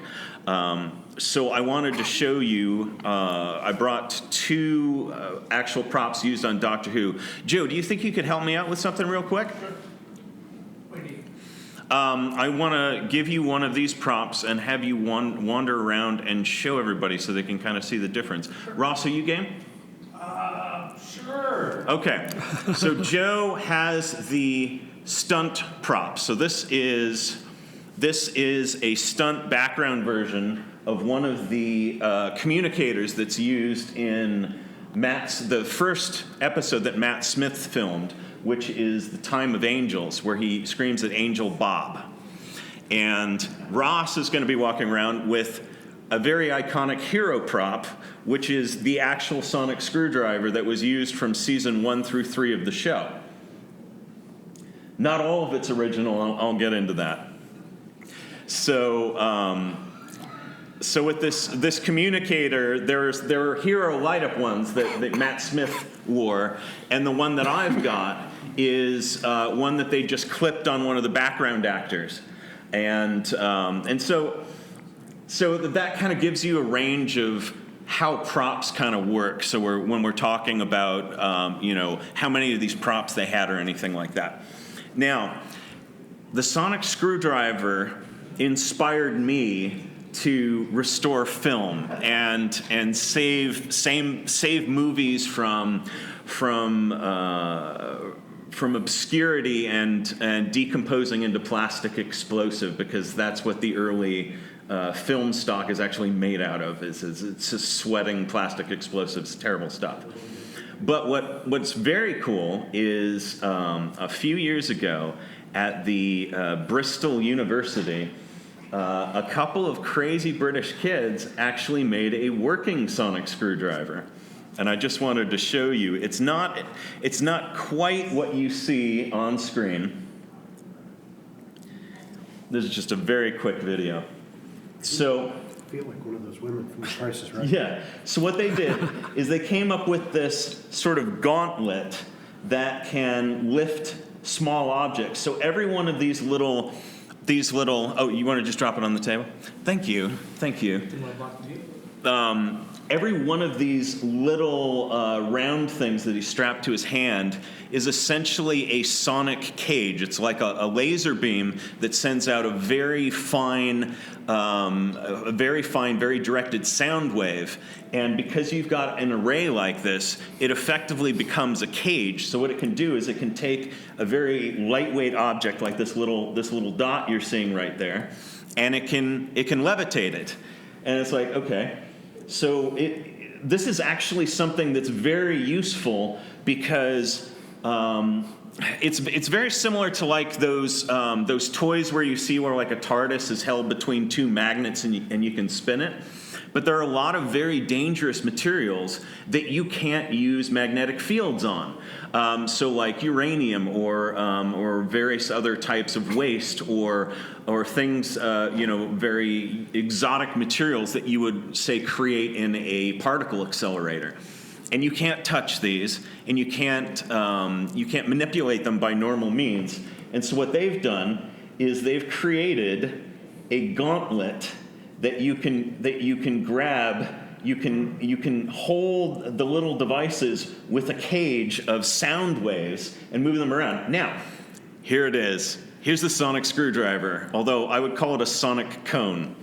So I wanted to show you. I brought 2 actual props used on Doctor Who. Joe, do you think you could help me out with something real quick? I want to give you one of these props and have you wander around and show everybody so they can kind of see the difference. Ross, are you game? Sure. Okay. So Joe has the stunt prop. So this is a stunt background version of one of the communicators that's used in the first episode that Matt Smith filmed, which is The Time of Angels, where he screams at Angel Bob. And Ross is going to be walking around with a very iconic hero prop, which is the actual sonic screwdriver that was used from season 1 through 3 of the show. Not all of it's original. I'll get into that. So with this communicator, there are hero light-up ones that Matt Smith wore, and the one that I've got is one that they just clipped on one of the background actors, and so that kind of gives you a range of how props kind of work. So when we're talking about how many of these props they had or anything like that. Now, the sonic screwdriver inspired me to restore film and save movies from obscurity and decomposing into plastic explosive, because that's what the early film stock is actually made out of. It's just sweating plastic explosives, terrible stuff. But what's very cool is a few years ago at the Bristol University, a couple of crazy British kids actually made a working sonic screwdriver. And I just wanted to show you. It's not quite what you see on screen. This is just a very quick video. So I feel like one of those women from The Price is Right. Yeah. So what they did is they came up with this sort of gauntlet that can lift small objects. So every one of these little. Oh, you want to just drop it on the table? Thank you. every one of these little round things that he strapped to his hand is essentially a sonic cage. It's like a laser beam that sends out a very fine, very directed sound wave. And because you've got an array like this, it effectively becomes a cage. So what it can do is it can take a very lightweight object like this little dot you're seeing right there, and it can levitate it. And it's like, okay. So this is actually something that's very useful because it's very similar to like those toys where you see where like a TARDIS is held between two magnets and you can spin it. But there are a lot of very dangerous materials that you can't use magnetic fields on. So like uranium or various other types of waste or things, very exotic materials that you would, say, create in a particle accelerator. And you can't touch these, and you can't manipulate them by normal means. And so what they've done is they've created a gauntlet that you can grab. You can hold the little devices with a cage of sound waves and move them around. Now, here it is. Here's the sonic screwdriver, although I would call it a sonic cone.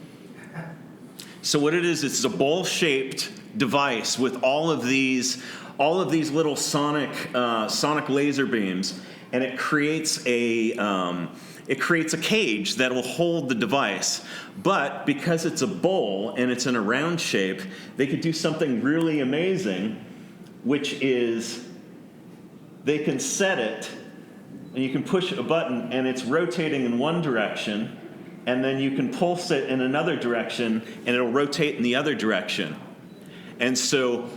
So what it is, it's a bowl-shaped device with all of these little sonic laser beams, and it creates a cage that will hold the device. But because it's a bowl and it's in a round shape, they could do something really amazing, which is they can set it, and you can push a button, and it's rotating in one direction, and then you can pulse it in another direction, and it'll rotate in the other direction. And so,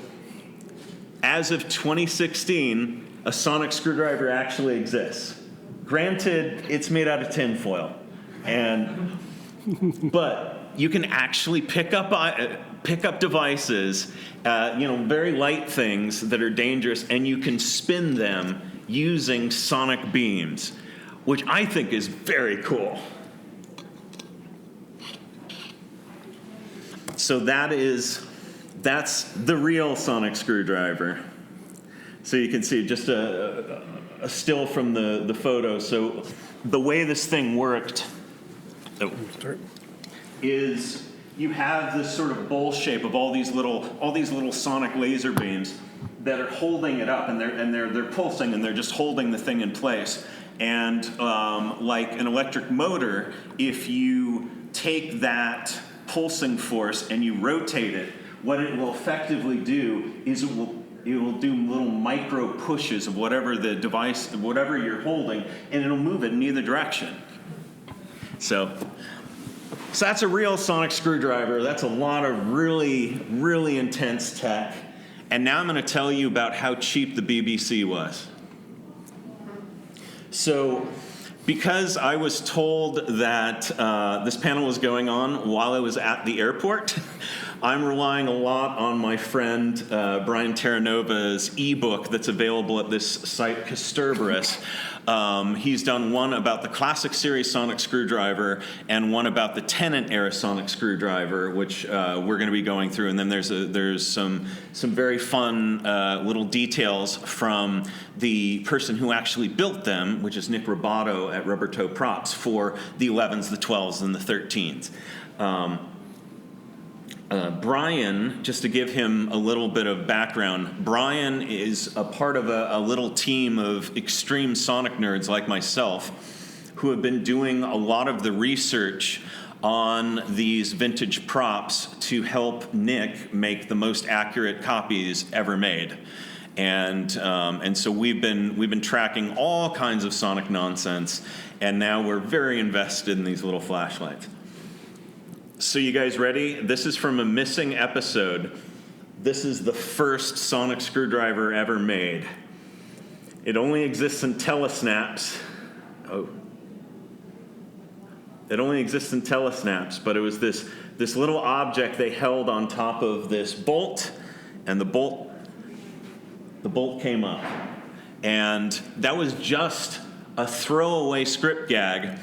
as of 2016, a sonic screwdriver actually exists. Granted, it's made out of tinfoil, but you can actually pick up devices, very light things that are dangerous, and you can spin them using sonic beams, which I think is very cool. So that's the real sonic screwdriver. So you can see just a still from the photo. So the way this thing worked is you have this sort of bowl shape of all these little sonic laser beams that are holding it up, and they're pulsing, and they're just holding the thing in place. And like an electric motor, if you take that pulsing force and you rotate it, what it will effectively do is it will do little micro pushes of whatever the device, whatever you're holding, and it'll move it in either direction. So that's a real sonic screwdriver. That's a lot of really, really intense tech. And now I'm going to tell you about how cheap the BBC was. So because I was told that this panel was going on while I was at the airport, I'm relying a lot on my friend Brian Terranova's ebook that's available at this site, Kasterborous. He's done one about the classic series sonic screwdriver and one about the Tennant-era sonic screwdriver, which we're going to be going through. And then there's some very fun little details from the person who actually built them, which is Nick Robatto at Robatto Props for the 11s, the 12s, and the 13s. Brian, just to give him a little bit of background, Brian is a part of a little team of extreme sonic nerds like myself who have been doing a lot of the research on these vintage props to help Nick make the most accurate copies ever made. And so we've been tracking all kinds of sonic nonsense, and now we're very invested in these little flashlights. So you guys ready? This is from a missing episode. This is the first sonic screwdriver ever made. It only exists in telesnaps. It only exists in telesnaps, but it was this little object they held on top of this bolt, and the bolt came up. And that was just a throwaway script gag,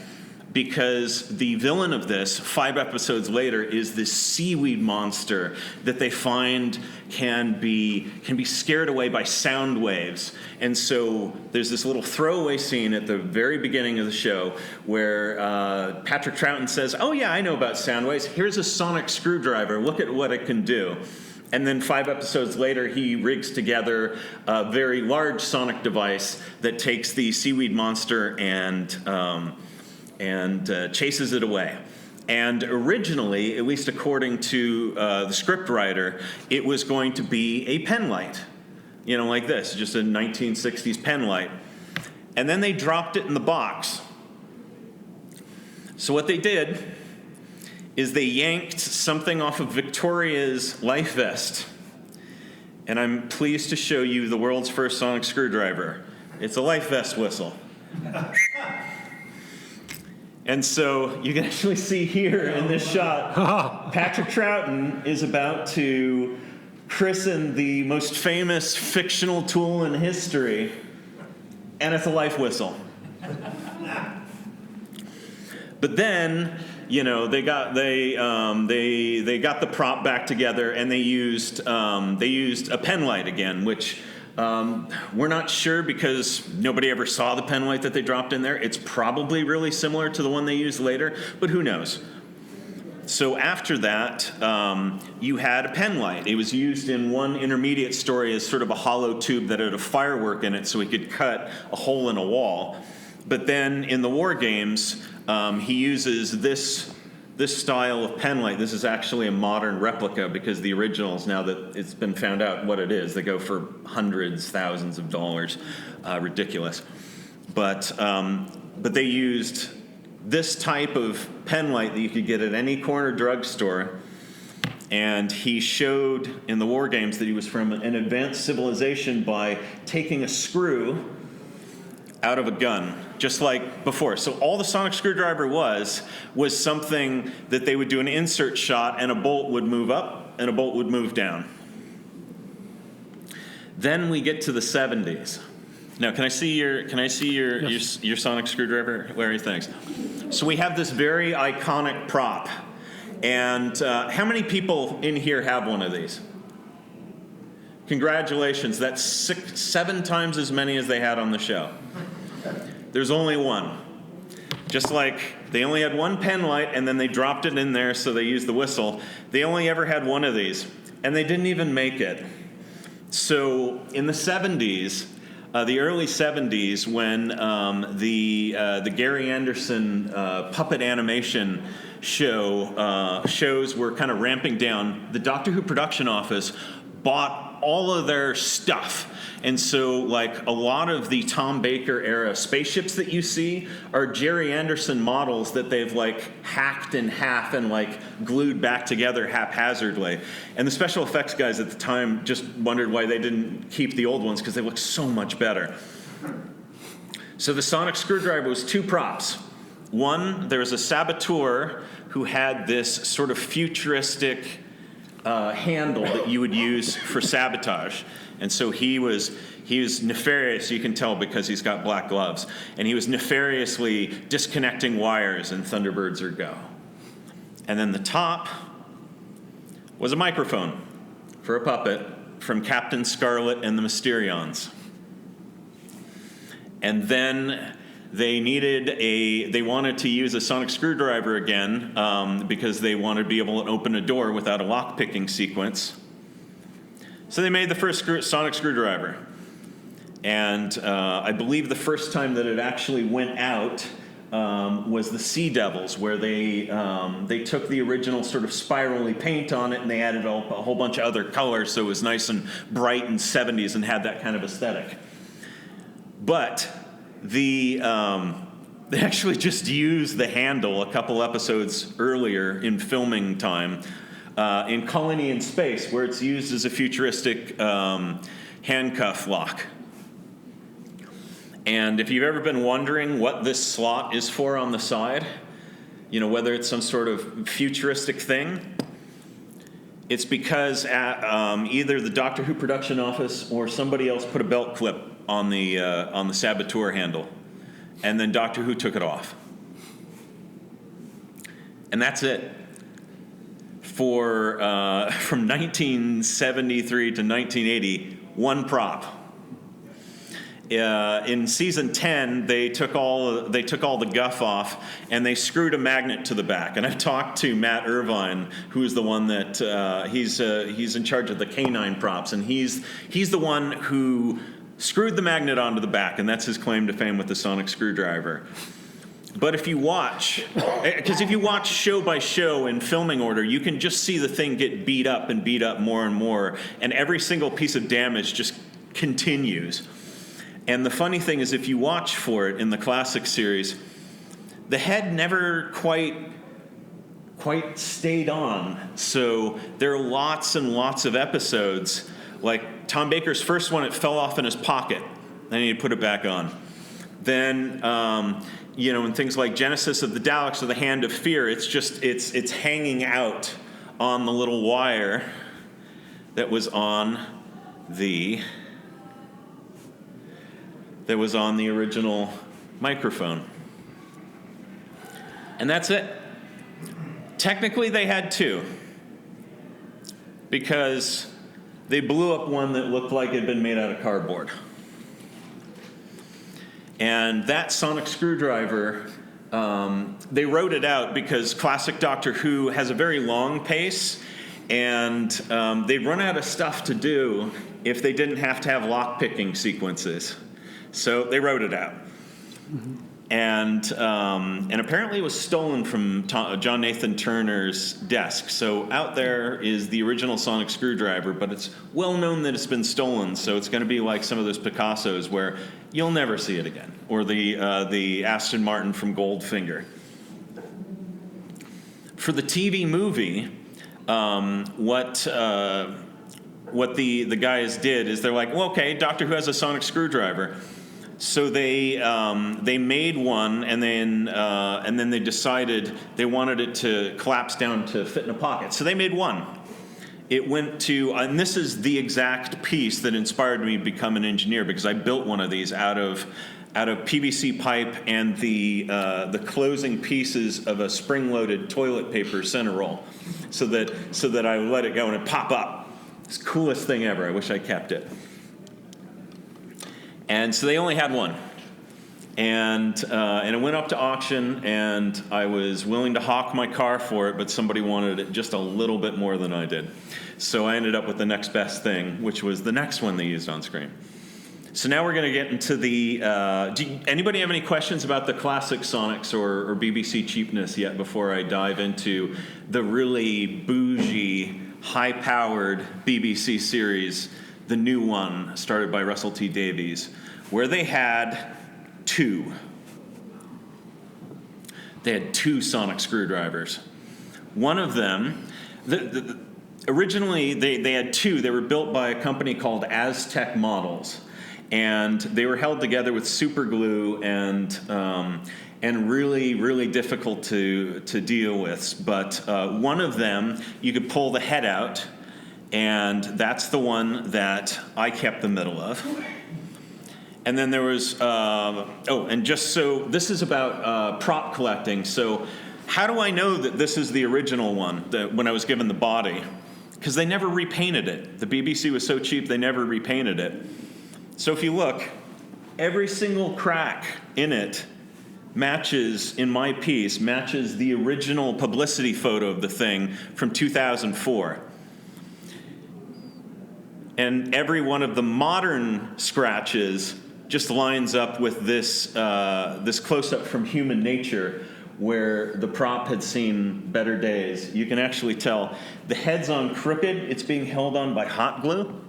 because the villain of this, 5 episodes later, is this seaweed monster that they find can be scared away by sound waves. And so there's this little throwaway scene at the very beginning of the show where Patrick Troughton says, "Oh yeah, I know about sound waves. Here's a sonic screwdriver. Look at what it can do." And then 5 episodes later, he rigs together a very large sonic device that takes the seaweed monster and chases it away. And originally, at least according to the script writer, it was going to be a pen light, like this, just a 1960s pen light. And then they dropped it in the box. So what they did is they yanked something off of Victoria's life vest. And I'm pleased to show you the world's first sonic screwdriver. It's a life vest whistle. And so you can actually see here in this shot, Patrick Troughton is about to christen the most famous fictional tool in history, and it's a life whistle. But then, they got the prop back together, and they used a pen light again, which we're not sure because nobody ever saw the pen light that they dropped in there. It's probably really similar to the one they used later, but who knows? So after that, you had a pen light. It was used in one intermediate story as sort of a hollow tube that had a firework in it so he could cut a hole in a wall. But then in the war games, he uses this style of pen light. This is actually a modern replica because the originals, now that it's been found out what it is, they go for hundreds, thousands of dollars. Ridiculous. But they used this type of pen light that you could get at any corner drugstore. And he showed in the war games that he was from an advanced civilization by taking a screw out of a gun, just like before. So all the sonic screwdriver was something that they would do an insert shot, and a bolt would move up and a bolt would move down. Then we get to the 70s. Now, can I see your sonic screwdriver, Larry? Thanks. So we have this very iconic prop, and how many people in here have one of these? Congratulations, that's 7 times as many as they had on the show. There's only one. Just like they only had one pen light and then they dropped it in there so they used the whistle. They only ever had one of these, and they didn't even make it. So in the 70s, the early 70s, when the Gary Anderson puppet animation shows were kind of ramping down, the Doctor Who production office bought all of their stuff. And so, like, a lot of the Tom Baker era spaceships that you see are Jerry Anderson models that they've, like, hacked in half and, like, glued back together haphazardly. And the special effects guys at the time just wondered why they didn't keep the old ones, because they look so much better. So the sonic screwdriver was 2 props. One, there was a saboteur who had this sort of futuristic handle that you would use for sabotage. And so he was nefarious, you can tell because he's got black gloves. And he was nefariously disconnecting wires in Thunderbirds or Go. And then the top was a microphone for a puppet from Captain Scarlet and the Mysterions. And then they wanted to use a sonic screwdriver again because they wanted to be able to open a door without a lock-picking sequence. So they made the first sonic screwdriver. And I believe the first time that it actually went out was the Sea Devils, where they took the original sort of spirally paint on it and they added a whole bunch of other colors so it was nice and bright and 70s and had that kind of aesthetic. But they actually just used the handle a couple episodes earlier in filming time in Colony in Space, where it's used as a futuristic handcuff lock. And if you've ever been wondering what this slot is for on the side, whether it's some sort of futuristic thing, it's because either the Doctor Who production office or somebody else put a belt clip on the saboteur handle, and then Doctor Who took it off. And that's it. For from 1973 to 1980, one prop. In season 10, they took all the guff off and they screwed a magnet to the back. And I've talked to Matt Irvine, who is the one that he's in charge of the canine props, and he's the one who screwed the magnet onto the back, and that's his claim to fame with the sonic screwdriver. But if you watch, because if you watch show by show in filming order, you can just see the thing get beat up more and more, and every single piece of damage just continues. And the funny thing is, if you watch for it in the classic series, the head never quite stayed on. So there are lots and lots of episodes, like Tom Baker's first one, it fell off in his pocket. Then he put it back on. Then, in things like Genesis of the Daleks or the Hand of Fear, it's hanging out on the little wire that was on the original microphone. And that's it. Technically, they had two, because they blew up one that looked like it had been made out of cardboard. And that sonic screwdriver, they wrote it out because classic Doctor Who has a very long pace, and they'd run out of stuff to do if they didn't have to have lock-picking sequences. So they wrote it out. Mm-hmm. And apparently it was stolen from John Nathan Turner's desk. So out there is the original sonic screwdriver, but it's well known that it's been stolen. So it's going to be like some of those Picassos where you'll never see it again, or the Aston Martin from Goldfinger. For the TV movie, what the guys did is they're like, well, okay, Doctor Who has a sonic screwdriver. So they made one, and then they decided they wanted it to collapse down to fit in a pocket. So they made one. It went to, and this is the exact piece that inspired me to become an engineer, because I built one of these out of PVC pipe and the closing pieces of a spring-loaded toilet paper center roll, so that I would let it go and it'd pop up. It's the coolest thing ever. I wish I kept it. And so they only had one, and it went up to auction, and I was willing to hawk my car for it, but somebody wanted it just a little bit more than I did. So I ended up with the next best thing, which was the next one they used on screen. So now we're going to get into the... anybody have any questions about the classic Sonics or BBC cheapness yet before I dive into the really bougie, high-powered BBC series, the new one started by Russell T Davies, where they had two. They had two sonic screwdrivers. One of them, originally they had two. They were built by a company called Aztec Models, and they were held together with super glue and really, really difficult to deal with. But one of them, you could pull the head out, and that's the one that I kept the middle of. And then there was, and just so, this is about prop collecting. So how do I know that this is the original one, when I was given the body? Because they never repainted it. The BBC was so cheap, they never repainted it. So if you look, every single crack in it in my piece, matches the original publicity photo of the thing from 2004. And every one of the modern scratches just lines up with this close-up from Human Nature, where the prop had seen better days. You can actually tell the head's on crooked. It's being held on by hot glue.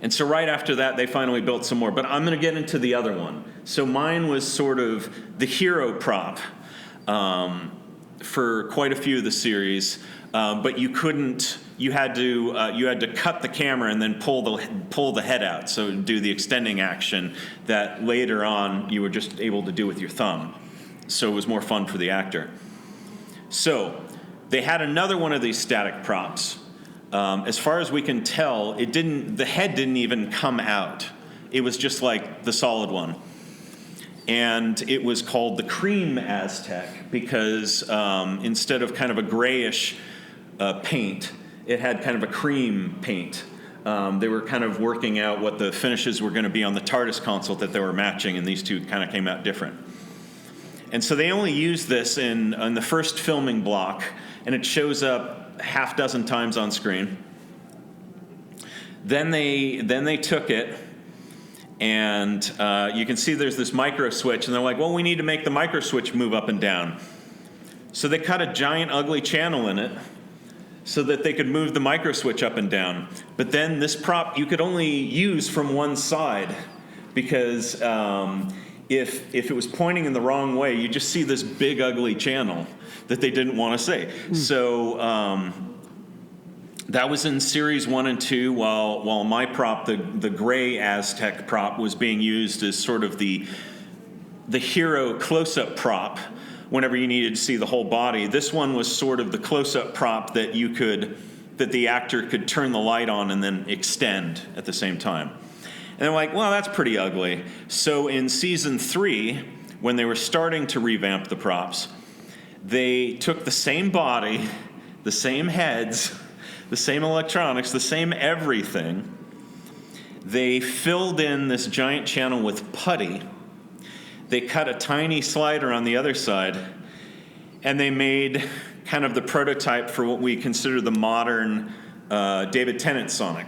And so right after that, they finally built some more. But I'm going to get into the other one. So mine was sort of the hero prop for quite a few of the series, but you couldn't. You had to cut the camera and then pull the head out, so do the extending action that later on you were just able to do with your thumb. So it was more fun for the actor. So they had another one of these static props. As far as we can tell, the head didn't even come out. It was just like the solid one. And it was called the Cream Aztec because instead of kind of a grayish paint, it had kind of a cream paint. They were kind of working out what the finishes were going to be on the TARDIS console that they were matching, and these two kind of came out different. And so they only used this in the first filming block, and it shows up half dozen times on screen. Then they took it, and you can see there's this micro switch, and they're like, well, we need to make the micro switch move up and down. So they cut a giant ugly channel in it so that they could move the micro switch up and down. But then this prop you could only use from one side because if it was pointing in the wrong way, you just see this big ugly channel that they didn't want to see. So that was in series 1 and 2, while my prop, the gray Aztec prop, was being used as sort of the hero close-up prop whenever you needed to see the whole body. This one was sort of the close-up prop that the actor could turn the light on and then extend at the same time. And they're like, well, that's pretty ugly. So in season 3, when they were starting to revamp the props, they took the same body, the same heads, the same electronics, the same everything. They filled in this giant channel with putty. They cut a tiny slider on the other side, and they made kind of the prototype for what we consider the modern David Tennant Sonic.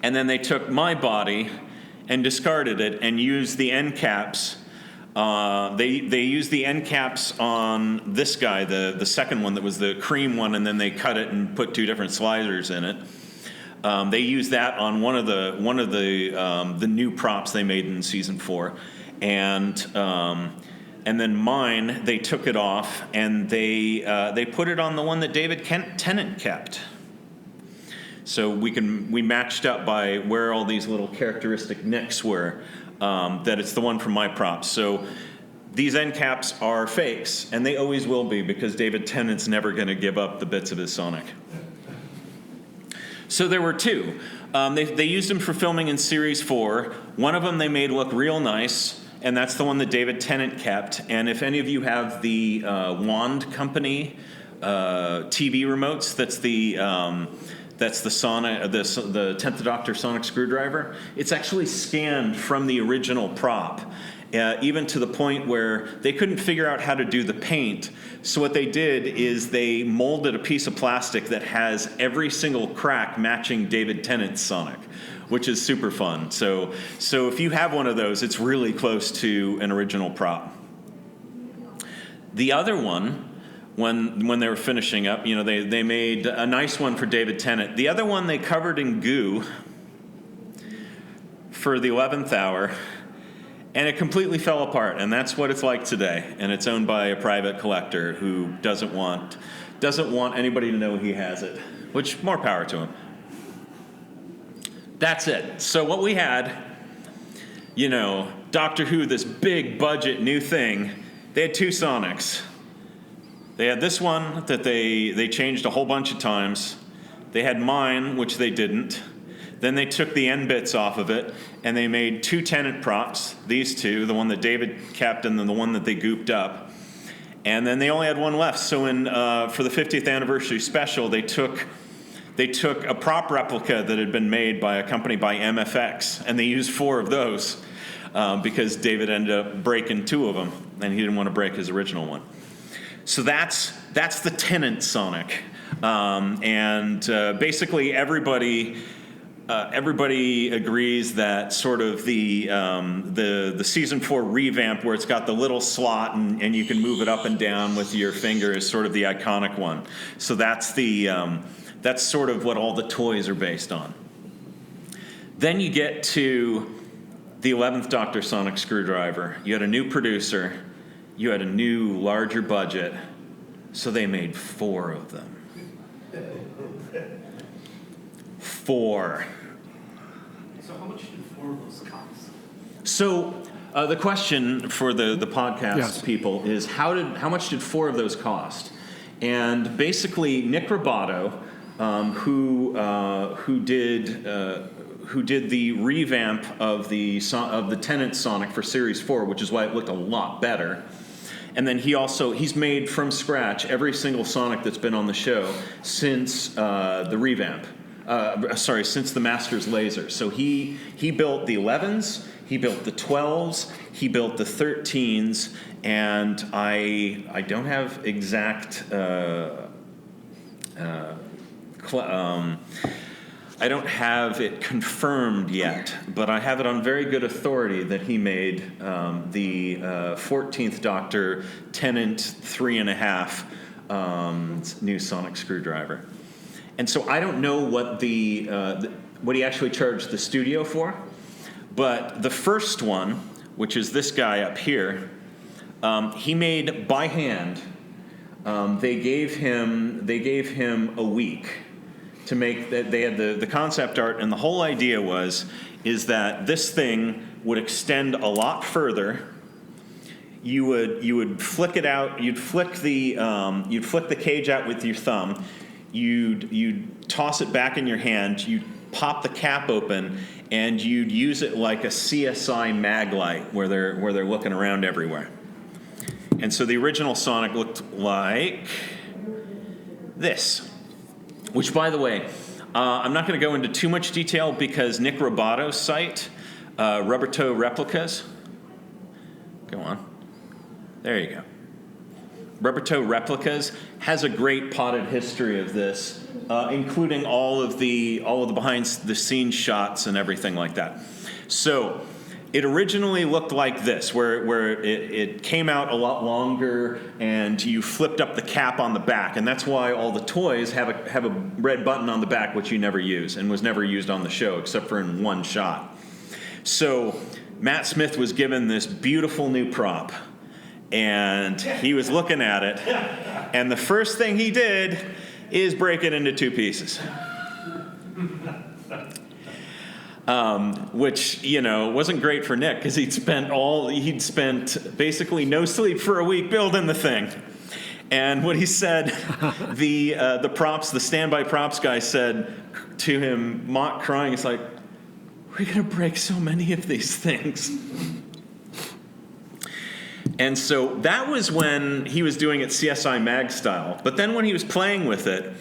And then they took my body and discarded it and used the end caps. They used the end caps on this guy, the second one that was the cream one, and then they cut it and put 2 different sliders in it. They used that on one of the new props they made in season 4, and then mine, they took it off and they put it on the one that David Tennant kept. So we matched up by where all these little characteristic nicks were, that it's the one from my props. So these end caps are fakes, and they always will be because David Tennant's never going to give up the bits of his Sonic. So there were 2. They used them for filming in Series 4. One of them they made look real nice, and that's the one that David Tennant kept. And if any of you have the Wand Company TV remotes, that's the Sonic, the 10th Doctor Sonic screwdriver. It's actually scanned from the original prop, even to the point where they couldn't figure out how to do the paint. So what they did is they molded a piece of plastic that has every single crack matching David Tennant's Sonic, which is super fun. So if you have one of those, it's really close to an original prop. The other one, when they were finishing up, they made a nice one for David Tennant. The other one they covered in goo for the 11th hour, and it completely fell apart. And that's what it's like today. And it's owned by a private collector who doesn't want anybody to know he has it, which more power to him. That's it. So what we had, Doctor Who, this big budget new thing, they had 2 Sonics. They had this one that they changed a whole bunch of times. They had mine, which they didn't. Then they took the end bits off of it, and they made 2 Tennant props, these 2, the one that David kept and then the one that they gooped up. And then they only had one left. So for the 50th anniversary special, they took a prop replica that had been made by a company by MFX, and they used 4 of those because David ended up breaking 2 of them, and he didn't want to break his original one. So that's the Tennant Sonic, and basically everybody agrees that sort of the season 4 revamp where it's got the little slot and you can move it up and down with your finger is sort of the iconic one. So that's sort of what all the toys are based on. Then you get to the 11th Doctor Sonic screwdriver. You had a new producer. You had a new, larger budget, so they made 4 of them. 4. So how much did 4 of those cost? So the question for the podcast people is how much did 4 of those cost? And basically, Nick Robatto, who did the revamp of the Tennant Sonic for Series 4, which is why it looked a lot better. And then he's made from scratch every single Sonic that's been on the show since the revamp. Since the Masters Laser. So he built the 11s, he built the 12s, he built the 13s, and I don't have exact. I don't have it confirmed yet, but I have it on very good authority that he made the 14th Doctor Tennant 3.5 new sonic screwdriver. And so I don't know what what he actually charged the studio for, but the first one, which is this guy up here, he made by hand. They gave him a week to make that. They had the concept art, and the whole idea is that this thing would extend a lot further. You would flick it out. You'd flick the cage out with your thumb. You'd toss it back in your hand. You'd pop the cap open, and you'd use it like a CSI mag light, where they're looking around everywhere. And so the original Sonic looked like this. Which, by the way, I'm not going to go into too much detail because Nick Robatto's site, Robatto Replicas. Go on. There you go. Robatto Replicas has a great potted history of this, including all of the behind the scenes shots and everything like that. So it originally looked like this, where it came out a lot longer, and you flipped up the cap on the back, and that's why all the toys have a red button on the back, which you never use, and was never used on the show except for in one shot. So Matt Smith was given this beautiful new prop, and he was looking at it, and the first thing he did is break it into two pieces. Which, wasn't great for Nick, because he'd spent basically no sleep for a week building the thing. And what he said, the standby props guy said to him, mock crying, it's like, we're going to break so many of these things. And so that was when he was doing it CSI Mag style. But then when he was playing with it,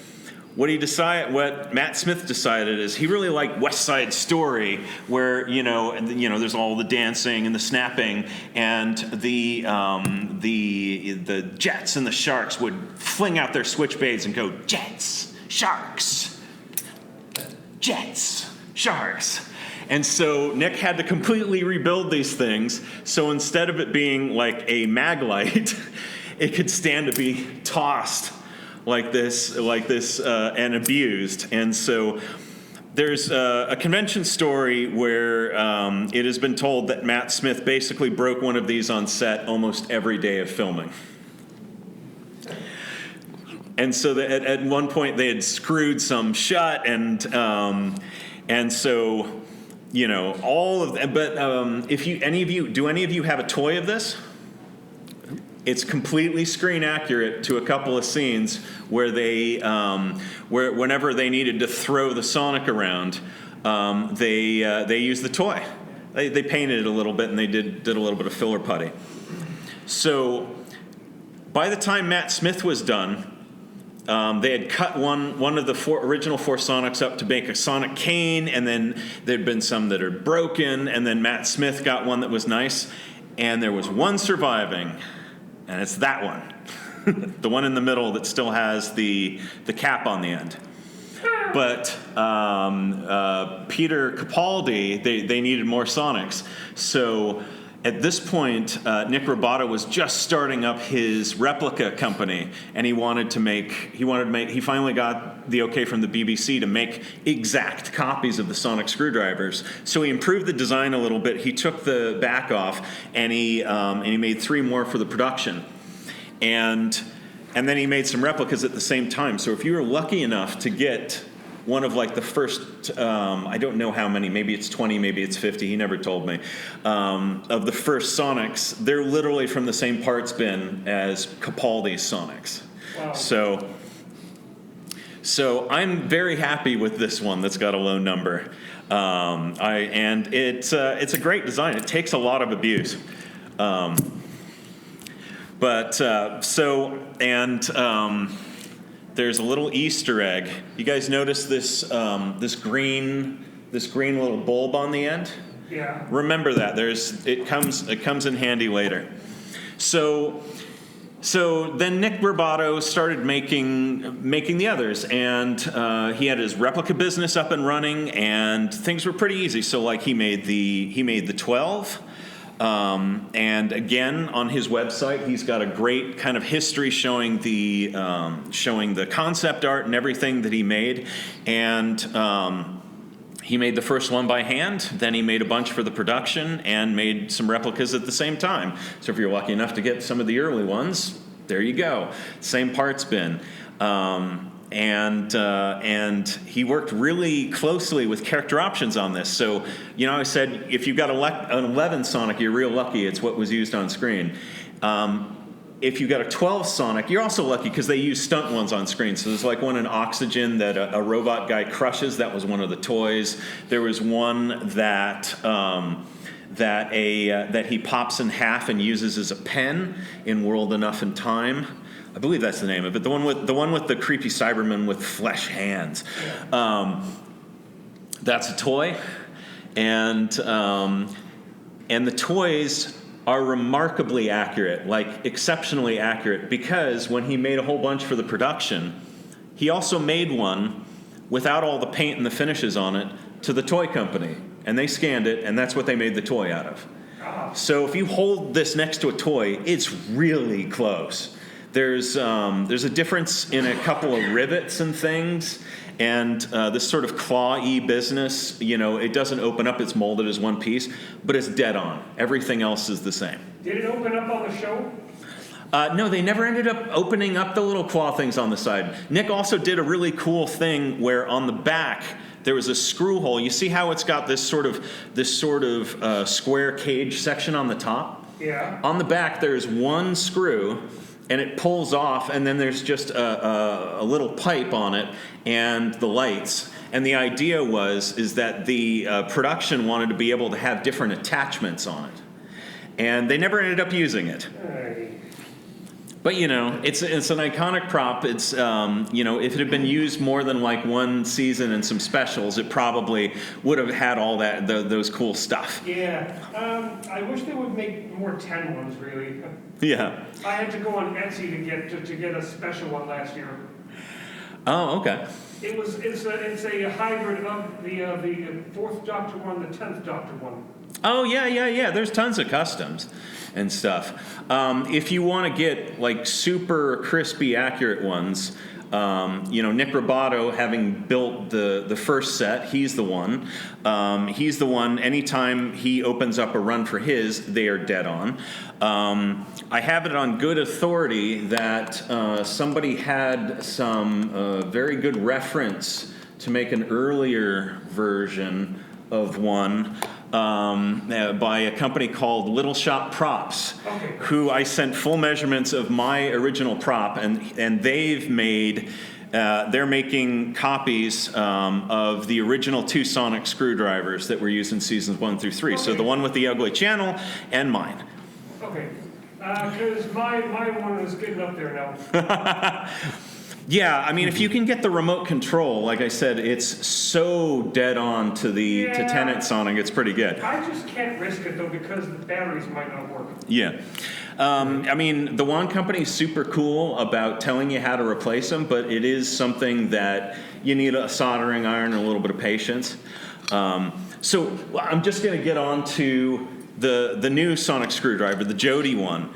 what Matt Smith decided is he really liked West Side Story, where there's all the dancing and the snapping, and the Jets and the Sharks would fling out their switchblades and go Jets, Sharks, Jets, Sharks. And so Nick had to completely rebuild these things. So instead of it being like a mag light, it could stand to be tossed like this, and abused. And so there's a convention story where it has been told that Matt Smith basically broke one of these on set almost every day of filming. And so at one point they had screwed some shut, and so all of that. But do any of you have a toy of this? It's completely screen accurate to a couple of scenes where they, whenever they needed to throw the Sonic around, they used the toy. They painted it a little bit, and they did a little bit of filler putty. So by the time Matt Smith was done, they had cut one of the original four Sonics up to make a Sonic cane, and then there'd been some that are broken, and then Matt Smith got one that was nice, and there was one surviving. And it's that one, the one in the middle that still has the cap on the end. But Peter Capaldi, they needed more Sonics. So at this point, Nick Robatto was just starting up his replica company, and he finally got the okay from the BBC to make exact copies of the Sonic screwdrivers. So he improved the design a little bit. He took the back off, and he made 3 more for the production, and then he made some replicas at the same time. So if you were lucky enough to get one of like the first, I don't know how many, maybe it's 20, maybe it's 50, he never told me, of the first Sonics, they're literally from the same parts bin as Capaldi's Sonics. Wow. So I'm very happy with this one that's got a low number. And it's a great design. It takes a lot of abuse. There's a little Easter egg. You guys notice this green little bulb on the end? Yeah. Remember that. It comes in handy later. So then Nick Robatto started making the others, and he had his replica business up and running, and things were pretty easy. So like he made the 12. And again, on his website, he's got a great kind of history showing the concept art and everything that he made. And he made the first one by hand, then he made a bunch for the production and made some replicas at the same time. So if you're lucky enough to get some of the early ones, there you go. Same parts bin. And he worked really closely with character options on this. So, I said, if you've got an 11 Sonic, you're real lucky. It's what was used on screen. If you've got a 12 Sonic, you're also lucky because they use stunt ones on screen. So there's like one in Oxygen that a robot guy crushes. That was one of the toys. There was one that he pops in half and uses as a pen in World Enough in Time. I believe that's the name of it. The one with the creepy Cyberman with flesh hands. That's a toy, and the toys are remarkably accurate, like exceptionally accurate, because when he made a whole bunch for the production, he also made one without all the paint and the finishes on it to the toy company, and they scanned it, and that's what they made the toy out of. So if you hold this next to a toy, it's really close. There's a difference in a couple of rivets and things, and this sort of claw-y business, it doesn't open up, it's molded as one piece, but it's dead on. Everything else is the same. Did it open up on the show? No, they never ended up opening up the little claw things on the side. Nick also did a really cool thing where on the back there was a screw hole. You see how it's got this sort of square cage section on the top? Yeah. On the back there's one screw, and it pulls off, and then there's just a little pipe on it and the lights. And the idea is that the production wanted to be able to have different attachments on it. And they never ended up using it. But, it's an iconic prop. It's, if it had been used more than like one season and some specials, it probably would have had all that, those cool stuff. Yeah. I wish they would make more 10 ones, really. Yeah. I had to go on Etsy to get a special one last year. Oh, okay. It's a hybrid of the 4th Doctor one, the 10th Doctor one. Oh, yeah. There's tons of customs and stuff. If you want to get like super crispy, accurate ones, Nick Robatto, having built the first set, he's the one. He's the one, anytime he opens up a run for his, they are dead on. I have it on good authority that somebody had some very good reference to make an earlier version of one by a company called Little Shop Props, who I sent full measurements of my original prop, and they've made, they're making copies of the original 2 sonic screwdrivers that were used in seasons 1 through 3. So the one with the ugly channel and mine. Okay, because my one is getting up there now. Yeah, I mean, if you can get the remote control, like I said, it's so dead on to to Tenet Sonic, it's pretty good. I just can't risk it, though, because the batteries might not work. Yeah. I mean, the Wand Company is super cool about telling you how to replace them, but it is something that you need a soldering iron and a little bit of patience. So I'm just going to get on to the new sonic screwdriver, the Jodie one.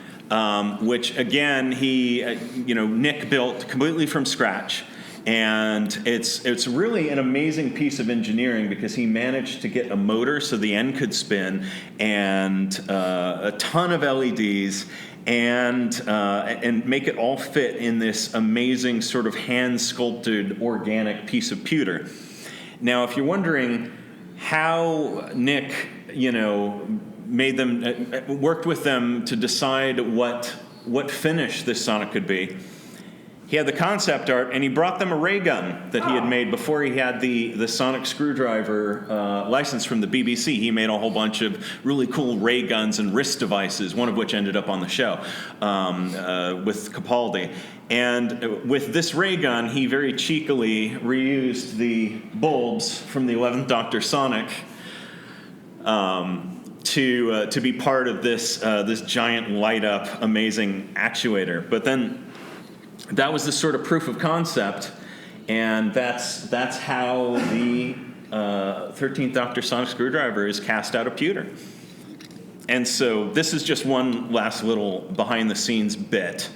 Which again Nick built completely from scratch, and it's really an amazing piece of engineering because he managed to get a motor so the end could spin, and a ton of LEDs, and make it all fit in this amazing sort of hand sculpted organic piece of pewter. Now, if you're wondering how Nick, made them, worked with them to decide what finish this Sonic could be, he had the concept art, and he brought them a ray gun that he had made before he had the sonic screwdriver license from the BBC. He made a whole bunch of really cool ray guns and wrist devices, one of which ended up on the show with Capaldi. And with this ray gun, he very cheekily reused the bulbs from the 11th Doctor Sonic to be part of this giant light up amazing actuator. But then that was the sort of proof of concept, and that's how the 13th Doctor Sonic Screwdriver is cast out of pewter. And so this is just one last little behind-the-scenes bit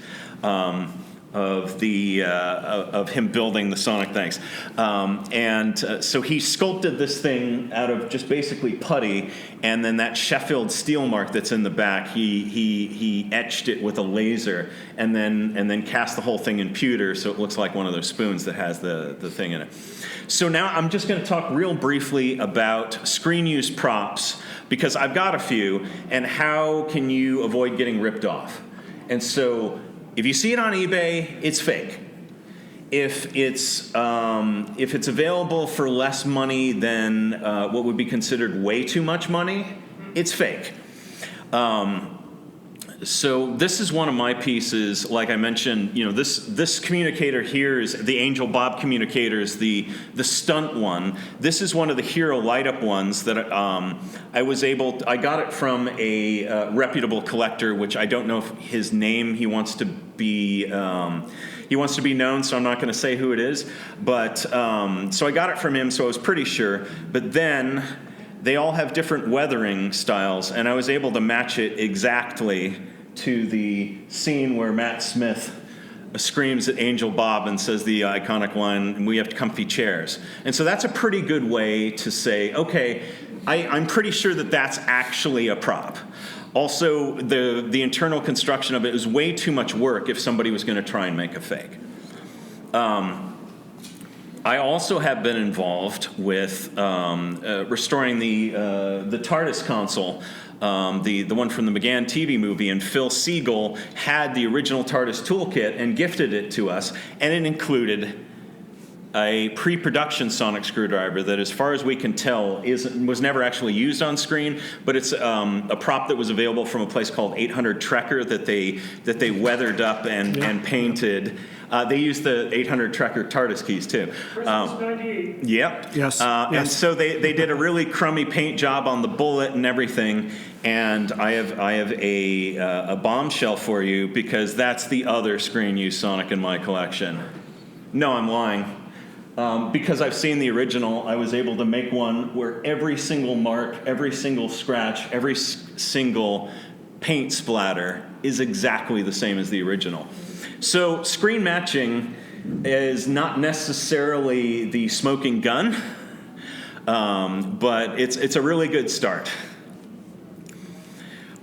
of him building the Sonic things. So he sculpted this thing out of just basically putty, and then that Sheffield steel mark that's in the back, he etched it with a laser, and then cast the whole thing in pewter so it looks like one of those spoons that has the thing in it. So now I'm just going to talk real briefly about screen use props, because I've got a few, and how can you avoid getting ripped off. And so if you see it on eBay, it's fake. If it's available for less money than what would be considered way too much money, it's fake. So this is one of my pieces. Like I mentioned, this communicator here is the Angel Bob communicators, the stunt one. This is one of the Hero light up ones that I got it from a reputable collector, which I don't know if his name he wants to be known, so I'm not going to say who it is. But so I got it from him, so I was pretty sure. But then they all have different weathering styles, and I was able to match it exactly to the scene where Matt Smith screams at Angel Bob and says the iconic line, "We have comfy chairs." And so that's a pretty good way to say, okay, I'm pretty sure that that's actually a prop. Also, the internal construction of it is way too much work if somebody was going to try and make a fake. I also have been involved with restoring the TARDIS console, the one from the McGann TV movie, and Phil Siegel had the original TARDIS toolkit and gifted it to us, and it included a pre-production sonic screwdriver that, as far as we can tell, was never actually used on screen, but it's a prop that was available from a place called 800 Trekker that they weathered up and painted. They used the 800 Trekker TARDIS keys too. Christmas 98. Yep. Yes. And so they did a really crummy paint job on the bullet and everything. And I have a bombshell for you, because that's the other screen use Sonic in my collection. No, I'm lying. Because I've seen the original, I was able to make one where every single mark, every single scratch, every single paint splatter is exactly the same as the original. So screen matching is not necessarily the smoking gun, but it's a really good start.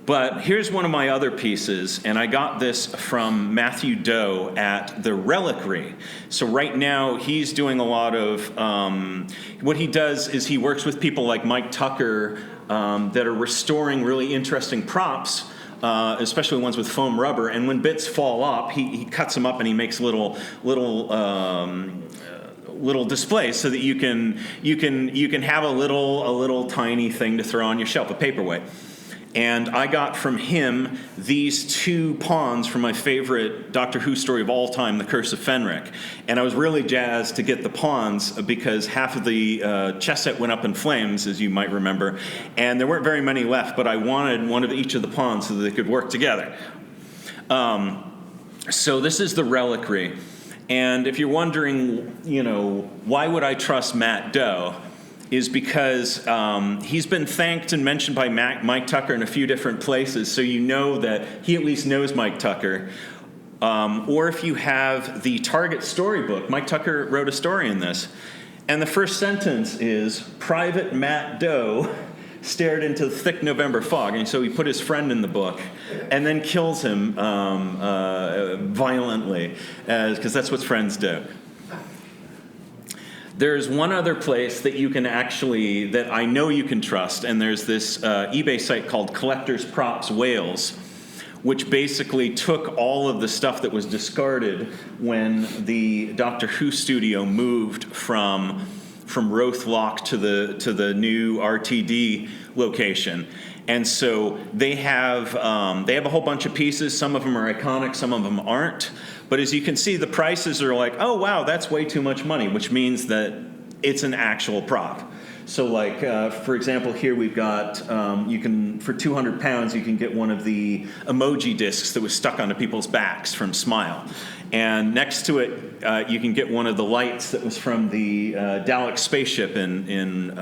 But here's one of my other pieces, and I got this from Matthew Doe at the Reliquary. So right now he's doing a lot of, what he does is he works with people like Mike Tucker that are restoring really interesting props, especially ones with foam rubber. And when bits fall up, he cuts them up and he makes little displays so that you can have a little tiny thing to throw on your shelf, a paperweight. And I got from him these two pawns from my favorite Doctor Who story of all time, The Curse of Fenric. And I was really jazzed to get the pawns because half of the chess set went up in flames, as you might remember, and there weren't very many left, but I wanted one of each of the pawns so that they could work together. So this is the Reliquary. And if you're wondering, why would I trust Matt Doe, is because he's been thanked and mentioned by Mike Tucker in a few different places, so you know that he at least knows Mike Tucker. Or if you have the Target storybook, Mike Tucker wrote a story in this, and the first sentence is, "Private Matt Doe stared into the thick November fog," and so he put his friend in the book and then kills him violently, because that's what friends do. There's one other place that you can that I know you can trust, and there's this eBay site called Collectors Props Wales, which basically took all of the stuff that was discarded when the Doctor Who studio moved from Rothlock to the new RTD location. And so they have a whole bunch of pieces. Some of them are iconic, some of them aren't. But as you can see, the prices are like, oh wow, that's way too much money, which means that it's an actual prop. So like, for example, here we've got, for 200 pounds, you can get one of the emoji discs that was stuck onto people's backs from Smile. And next to it, you can get one of the lights that was from the Dalek spaceship in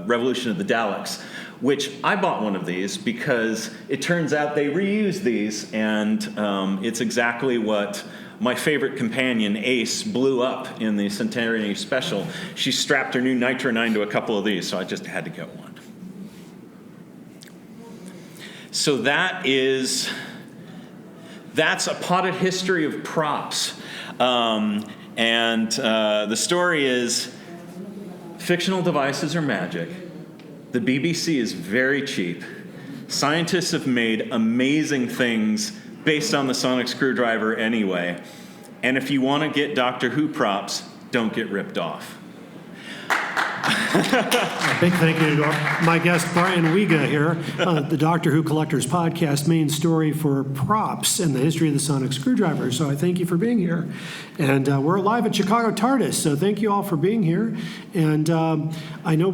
Revolution of the Daleks, which I bought one of these because it turns out they reuse these, and it's exactly what my favorite companion, Ace, blew up in the Centenary Special. She strapped her new Nitro 9 to a couple of these, so I just had to get one. So that's a potted history of props. And the story is, fictional devices are magic. The BBC is very cheap. Scientists have made amazing things based on the sonic screwdriver anyway. And if you want to get Doctor Who props, don't get ripped off. A big thank you to my guest, Brian Uiga here, the Doctor Who Collectors Podcast, main story for props and the history of the sonic screwdriver. So I thank you for being here. And we're live at Chicago Tardis, so thank you all for being here. And I know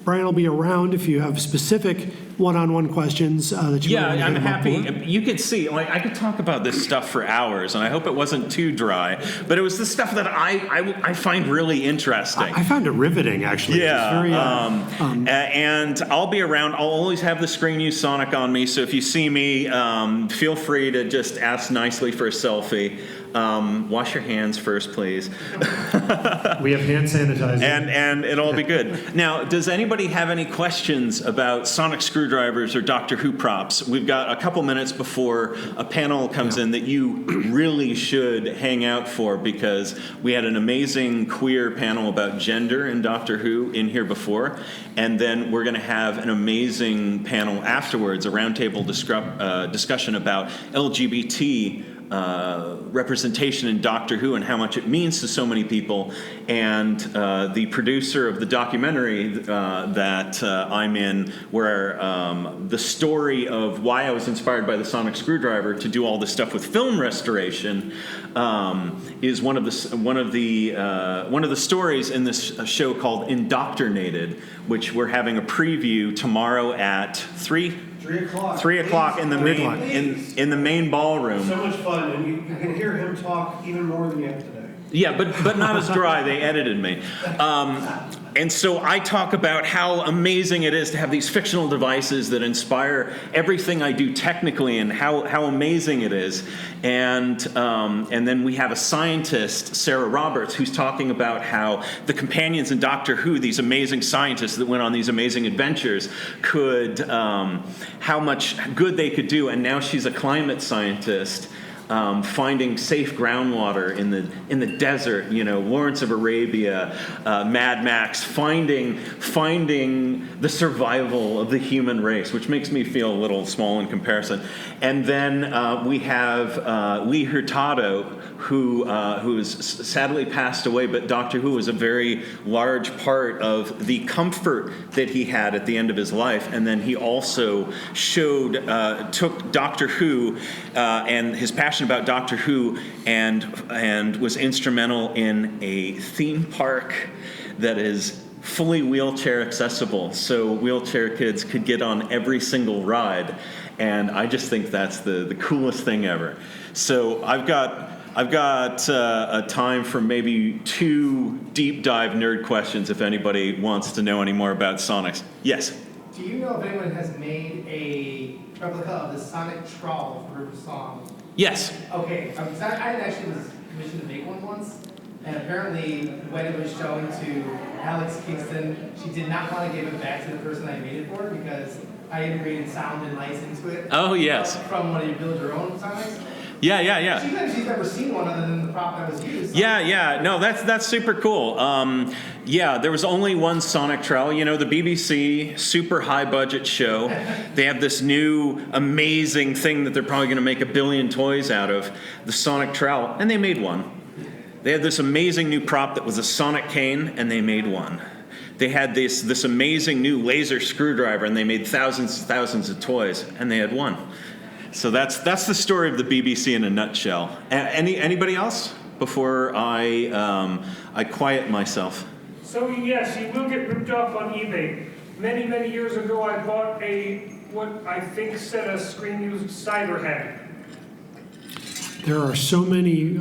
Brian will be around if you have specific one-on-one questions that you want to I'm happy. You could see, like, I could talk about this stuff for hours, and I hope it wasn't too dry, but it was the stuff that I find really interesting. I found it riveting, actually. Yeah, very, and I'll be around. I'll always have the Screen Use Sonic on me, so if you see me, feel free to just ask nicely for a selfie. Wash your hands first, please. We have hand sanitizer. And it'll all be good. Now, does anybody have any questions about sonic screwdrivers or Doctor Who props? We've got a couple minutes before a panel comes in that you really should hang out for, because we had an amazing queer panel about gender in Doctor Who in here before, and then we're going to have an amazing panel afterwards, a roundtable discussion about LGBT representation in Doctor Who and how much it means to so many people. And the producer of the documentary that I'm in, where the story of why I was inspired by the sonic screwdriver to do all this stuff with film restoration, is one of the stories in this show called Indoctrinated, which we're having a preview tomorrow at 3 o'clock in the main ballroom. So much fun, and you can hear him talk even more than you have today. Yeah, but not as dry. They edited me. And so I talk about how amazing it is to have these fictional devices that inspire everything I do technically, and how amazing it is. And then we have a scientist, Sarah Roberts, who's talking about how the companions in Doctor Who, these amazing scientists that went on these amazing adventures, could, how much good they could do. And now she's a climate scientist, finding safe groundwater in the desert, Lawrence of Arabia, Mad Max, finding the survival of the human race, which makes me feel a little small in comparison. And then we have Lee Hurtado, who has sadly passed away, but Doctor Who was a very large part of the comfort that he had at the end of his life. And then he also took Doctor Who and his passion about Doctor Who and was instrumental in a theme park that is fully wheelchair accessible, so wheelchair kids could get on every single ride. And I just think that's the coolest thing ever. So I've got a time for maybe 2 deep dive nerd questions if anybody wants to know any more about Sonics. Yes? Do you know if anyone has made a replica of the Sonic Trawl for River Song? Yes. Okay, I actually was commissioned to make one once, and apparently when it was shown to Alex Kingston, she did not want to give it back to the person I made it for, because I integrated sound and lights into it. Oh, yes. From one of your build your own Sonics. Yeah. She said she's never seen one other than the prop that was used. Yeah. No, that's super cool. There was only one Sonic Trowel. You know, the BBC, super high budget show. They have this new amazing thing that they're probably going to make 1 billion toys out of, the Sonic Trowel, and they made one. They had this amazing new prop that was a Sonic cane, and they made one. They had this amazing new laser screwdriver, and they made thousands and thousands of toys, and they had one. So that's the story of the BBC in a nutshell. Anybody else before I quiet myself? So yes, you will get ripped off on eBay. Many, many years ago, I bought what I think said a screen-used cider head. There are so many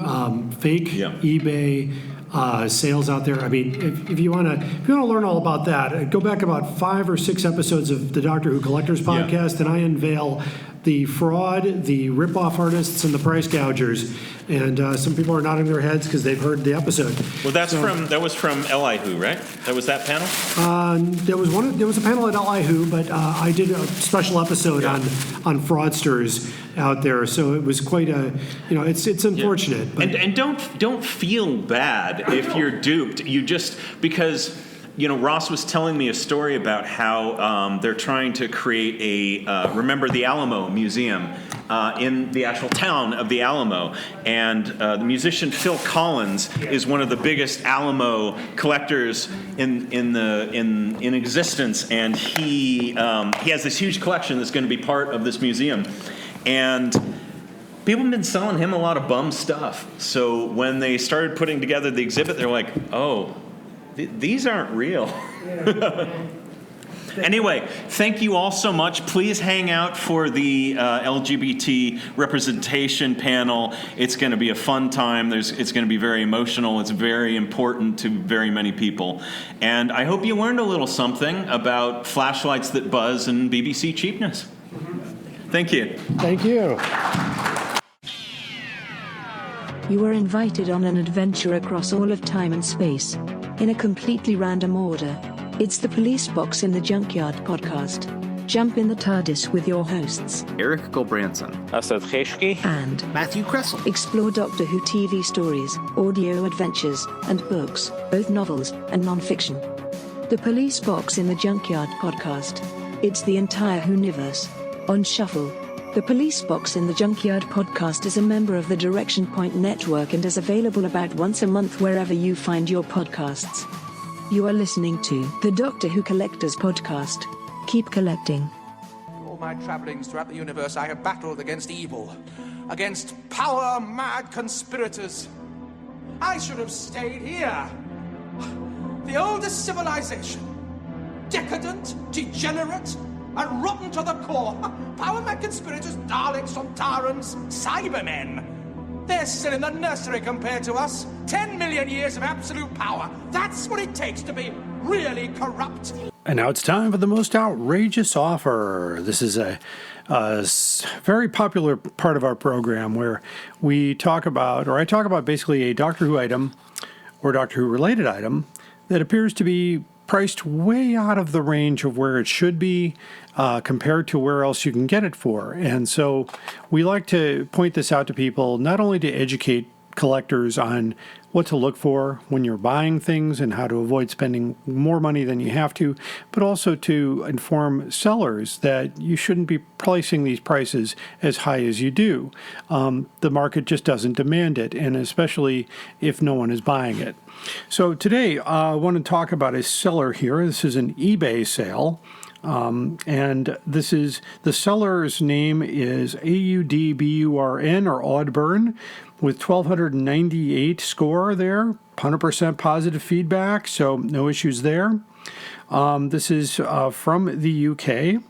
fake eBay sales out there. I mean, if you want to learn all about that, go back about 5 or 6 episodes of the Doctor Who Collectors podcast, and I unveil the fraud, the rip-off artists, and the price gougers. And some people are nodding their heads because they've heard the episode. Well, that was from Li Who, right? That was that panel. There was a panel at Li Who, but I did a special episode on fraudsters out there. So it was quite a, it's unfortunate. Yeah. But and don't feel bad if you're duped. You just because. Ross was telling me a story about how they're trying to create remember the Alamo Museum in the actual town of the Alamo, and the musician Phil Collins is one of the biggest Alamo collectors in existence, and he has this huge collection that's going to be part of this museum, and people have been selling him a lot of bum stuff. So when they started putting together the exhibit, they're like, oh. These aren't real. Anyway, thank you all so much. Please hang out for the LGBT representation panel. It's going to be a fun time. It's going to be very emotional. It's very important to very many people. And I hope you learned a little something about flashlights that buzz and BBC cheapness. Thank you. Thank you. You are invited on an adventure across all of time and space. In a completely random order. It's the Police Box in the Junkyard podcast. Jump in the TARDIS with your hosts, Eric Gulbranson, Asad Kheshki, and Matthew Kressel. Explore Doctor Who TV stories, audio adventures, and books, both novels and non-fiction. The Police Box in the Junkyard podcast. It's the entire Whoniverse. On shuffle. The Police Box in the Junkyard podcast is a member of the Direction Point Network and is available about once a month wherever you find your podcasts. You are listening to the Doctor Who Collectors podcast. Keep collecting. All my travellings throughout the universe, I have battled against evil, against power-mad conspirators. I should have stayed here. The oldest civilization. Decadent, degenerate, and rotten to the core. Power-mad conspirators, Daleks, Sontarans, Cybermen. They're still in the nursery compared to us. 10 million years of absolute power. That's what it takes to be really corrupt. And now it's time for the most outrageous offer. This is a very popular part of our program where I talk about basically a Doctor Who item or Doctor Who related item that appears to be priced way out of the range of where it should be compared to where else you can get it for. And so we like to point this out to people, not only to educate collectors on what to look for when you're buying things and how to avoid spending more money than you have to, but also to inform sellers that you shouldn't be placing these prices as high as you do. The market just doesn't demand it, and especially if no one is buying it. So today I want to talk about a seller here. This is an eBay sale. And this is the seller's name is AUDBURN or Oddburn with 1,298 score there, 100% positive feedback, so no issues there. This is from the UK.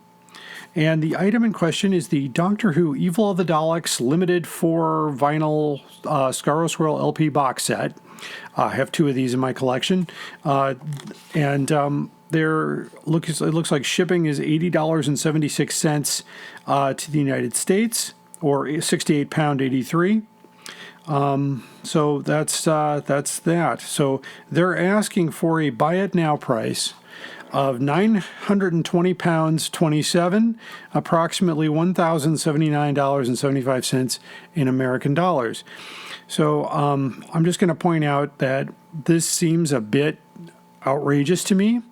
And the item in question is the Doctor Who Evil of the Daleks Limited 4 Vinyl Scarrow Swirl LP box set. I have 2 of these in my collection. It looks like shipping is $80.76 to the United States, or £68.83. So that's that. So they're asking for a buy it now price of 920 pounds 27, approximately $1,079.75 in American dollars. So I'm just going to point out that this seems a bit outrageous to me,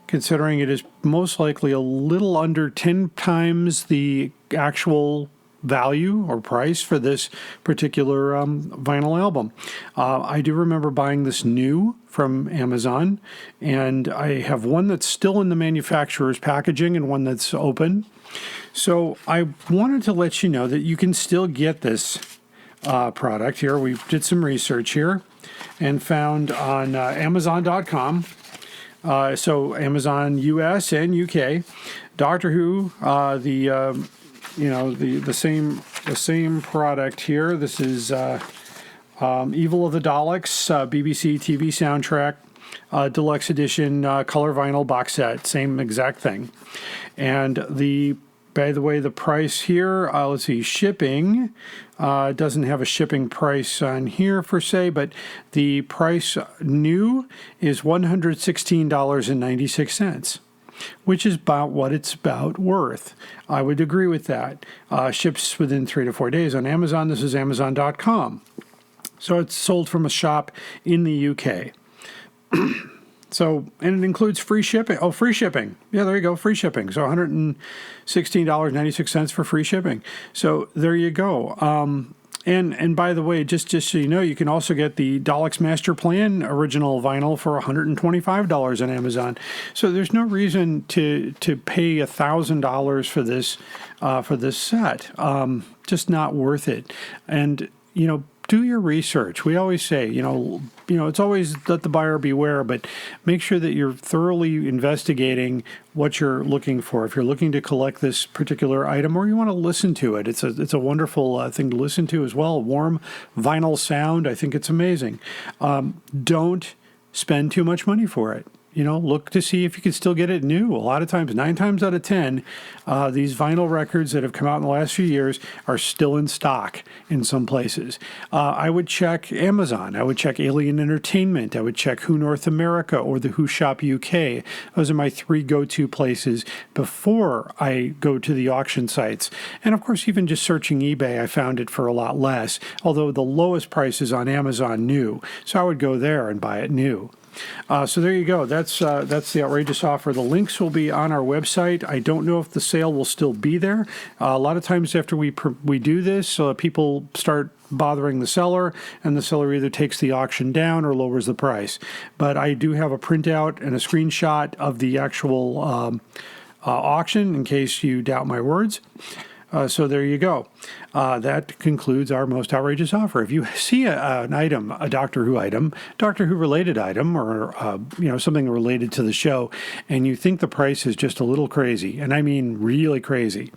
considering it is most likely a little under 10 times the actual value or price for this particular vinyl album. I do remember buying this new from Amazon, and I have one that's still in the manufacturer's packaging and one that's open. So I wanted to let you know that you can still get this product here. We did some research here and found on Amazon.com. So Amazon US and UK, Doctor Who, the same product here. This is Evil of the Daleks, BBC TV soundtrack, deluxe edition, color vinyl box set, same exact thing. And by the way, the price here, let's see, shipping, doesn't have a shipping price on here per se, but the price new is $116.96, which is about what it's about worth. I would agree with that. Ships within 3 to 4 days on Amazon. This is Amazon.com. So it's sold from a shop in the UK. So, and it includes free shipping. Oh, free shipping. Yeah, there you go, free shipping. So $116.96 for free shipping. So there you go. And by the way, just so you know, you can also get the Daleks Master Plan original vinyl for $125 on Amazon. So there's no reason to pay $1,000 for this set. Just not worth it. And do your research. We always say, it's always let the buyer beware, but make sure that you're thoroughly investigating what you're looking for. If you're looking to collect this particular item or you want to listen to it, it's a wonderful thing to listen to as well. Warm vinyl sound. I think it's amazing. Don't spend too much money for it. Look to see if you can still get it new. A lot of times, 9 times out of 10, these vinyl records that have come out in the last few years are still in stock in some places. I would check Amazon. I would check Alien Entertainment. I would check Who North America or the Who Shop UK. Those are my 3 go-to places before I go to the auction sites. And of course, even just searching eBay, I found it for a lot less, although the lowest price is on Amazon new. So I would go there and buy it new. So there you go. That's the outrageous offer. The links will be on our website. I don't know if the sale will still be there. A lot of times after we do this, people start bothering the seller, and the seller either takes the auction down or lowers the price. But I do have a printout and a screenshot of the actual auction in case you doubt my words. So there you go. That concludes our most outrageous offer. If you see an item, a Doctor Who item, Doctor Who related item, or something related to the show, and you think the price is just a little crazy, and I mean really crazy.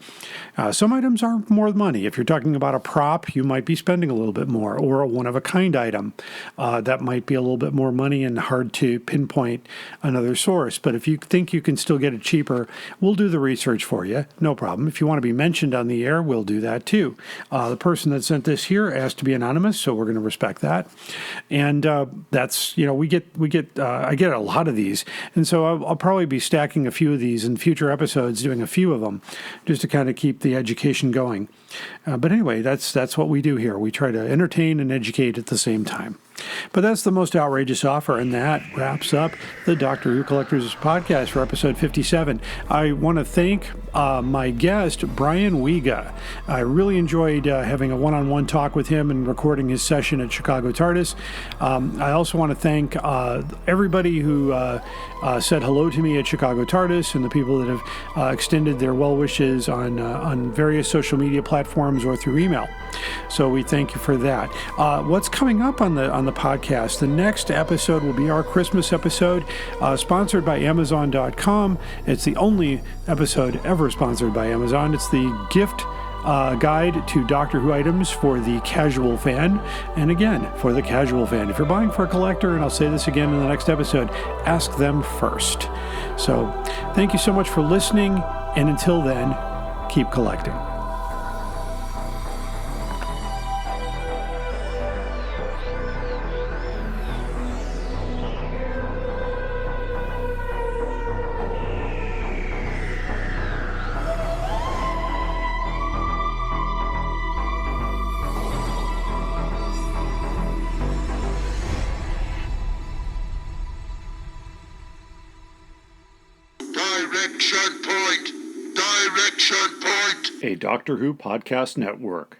Some items are more money. If you're talking about a prop, you might be spending a little bit more, or a one-of-a-kind item. That might be a little bit more money and hard to pinpoint another source. But if you think you can still get it cheaper, we'll do the research for you. No problem. If you want to be mentioned on the air, we'll do that too. The person that sent this here asked to be anonymous, so we're going to respect that. And that's, I get a lot of these. And so I'll probably be stacking a few of these in future episodes, doing a few of them, just to kind of keep the education going. But anyway, that's what we do here. We try to entertain and educate at the same time. But that's the most outrageous offer, and that wraps up the Doctor Who Collectors Podcast for episode 57. I want to thank my guest, Brian Uiga. I really enjoyed having a one-on-one talk with him and recording his session at Chicago Tardis. I also want to thank everybody who said hello to me at Chicago Tardis, and the people that have extended their well wishes on various social media platforms or through email. So we thank you for that. What's coming up on the podcast? The next episode will be our Christmas episode, sponsored by Amazon.com. It's the only episode ever sponsored by Amazon. It's the gift guide to Doctor Who items for the casual fan. And again, for the casual fan, if you're buying for a collector, and I'll say this again in the next episode, ask them first. So thank you so much for listening, and until then, keep collecting. Direction point! Direction point! A Doctor Who podcast network.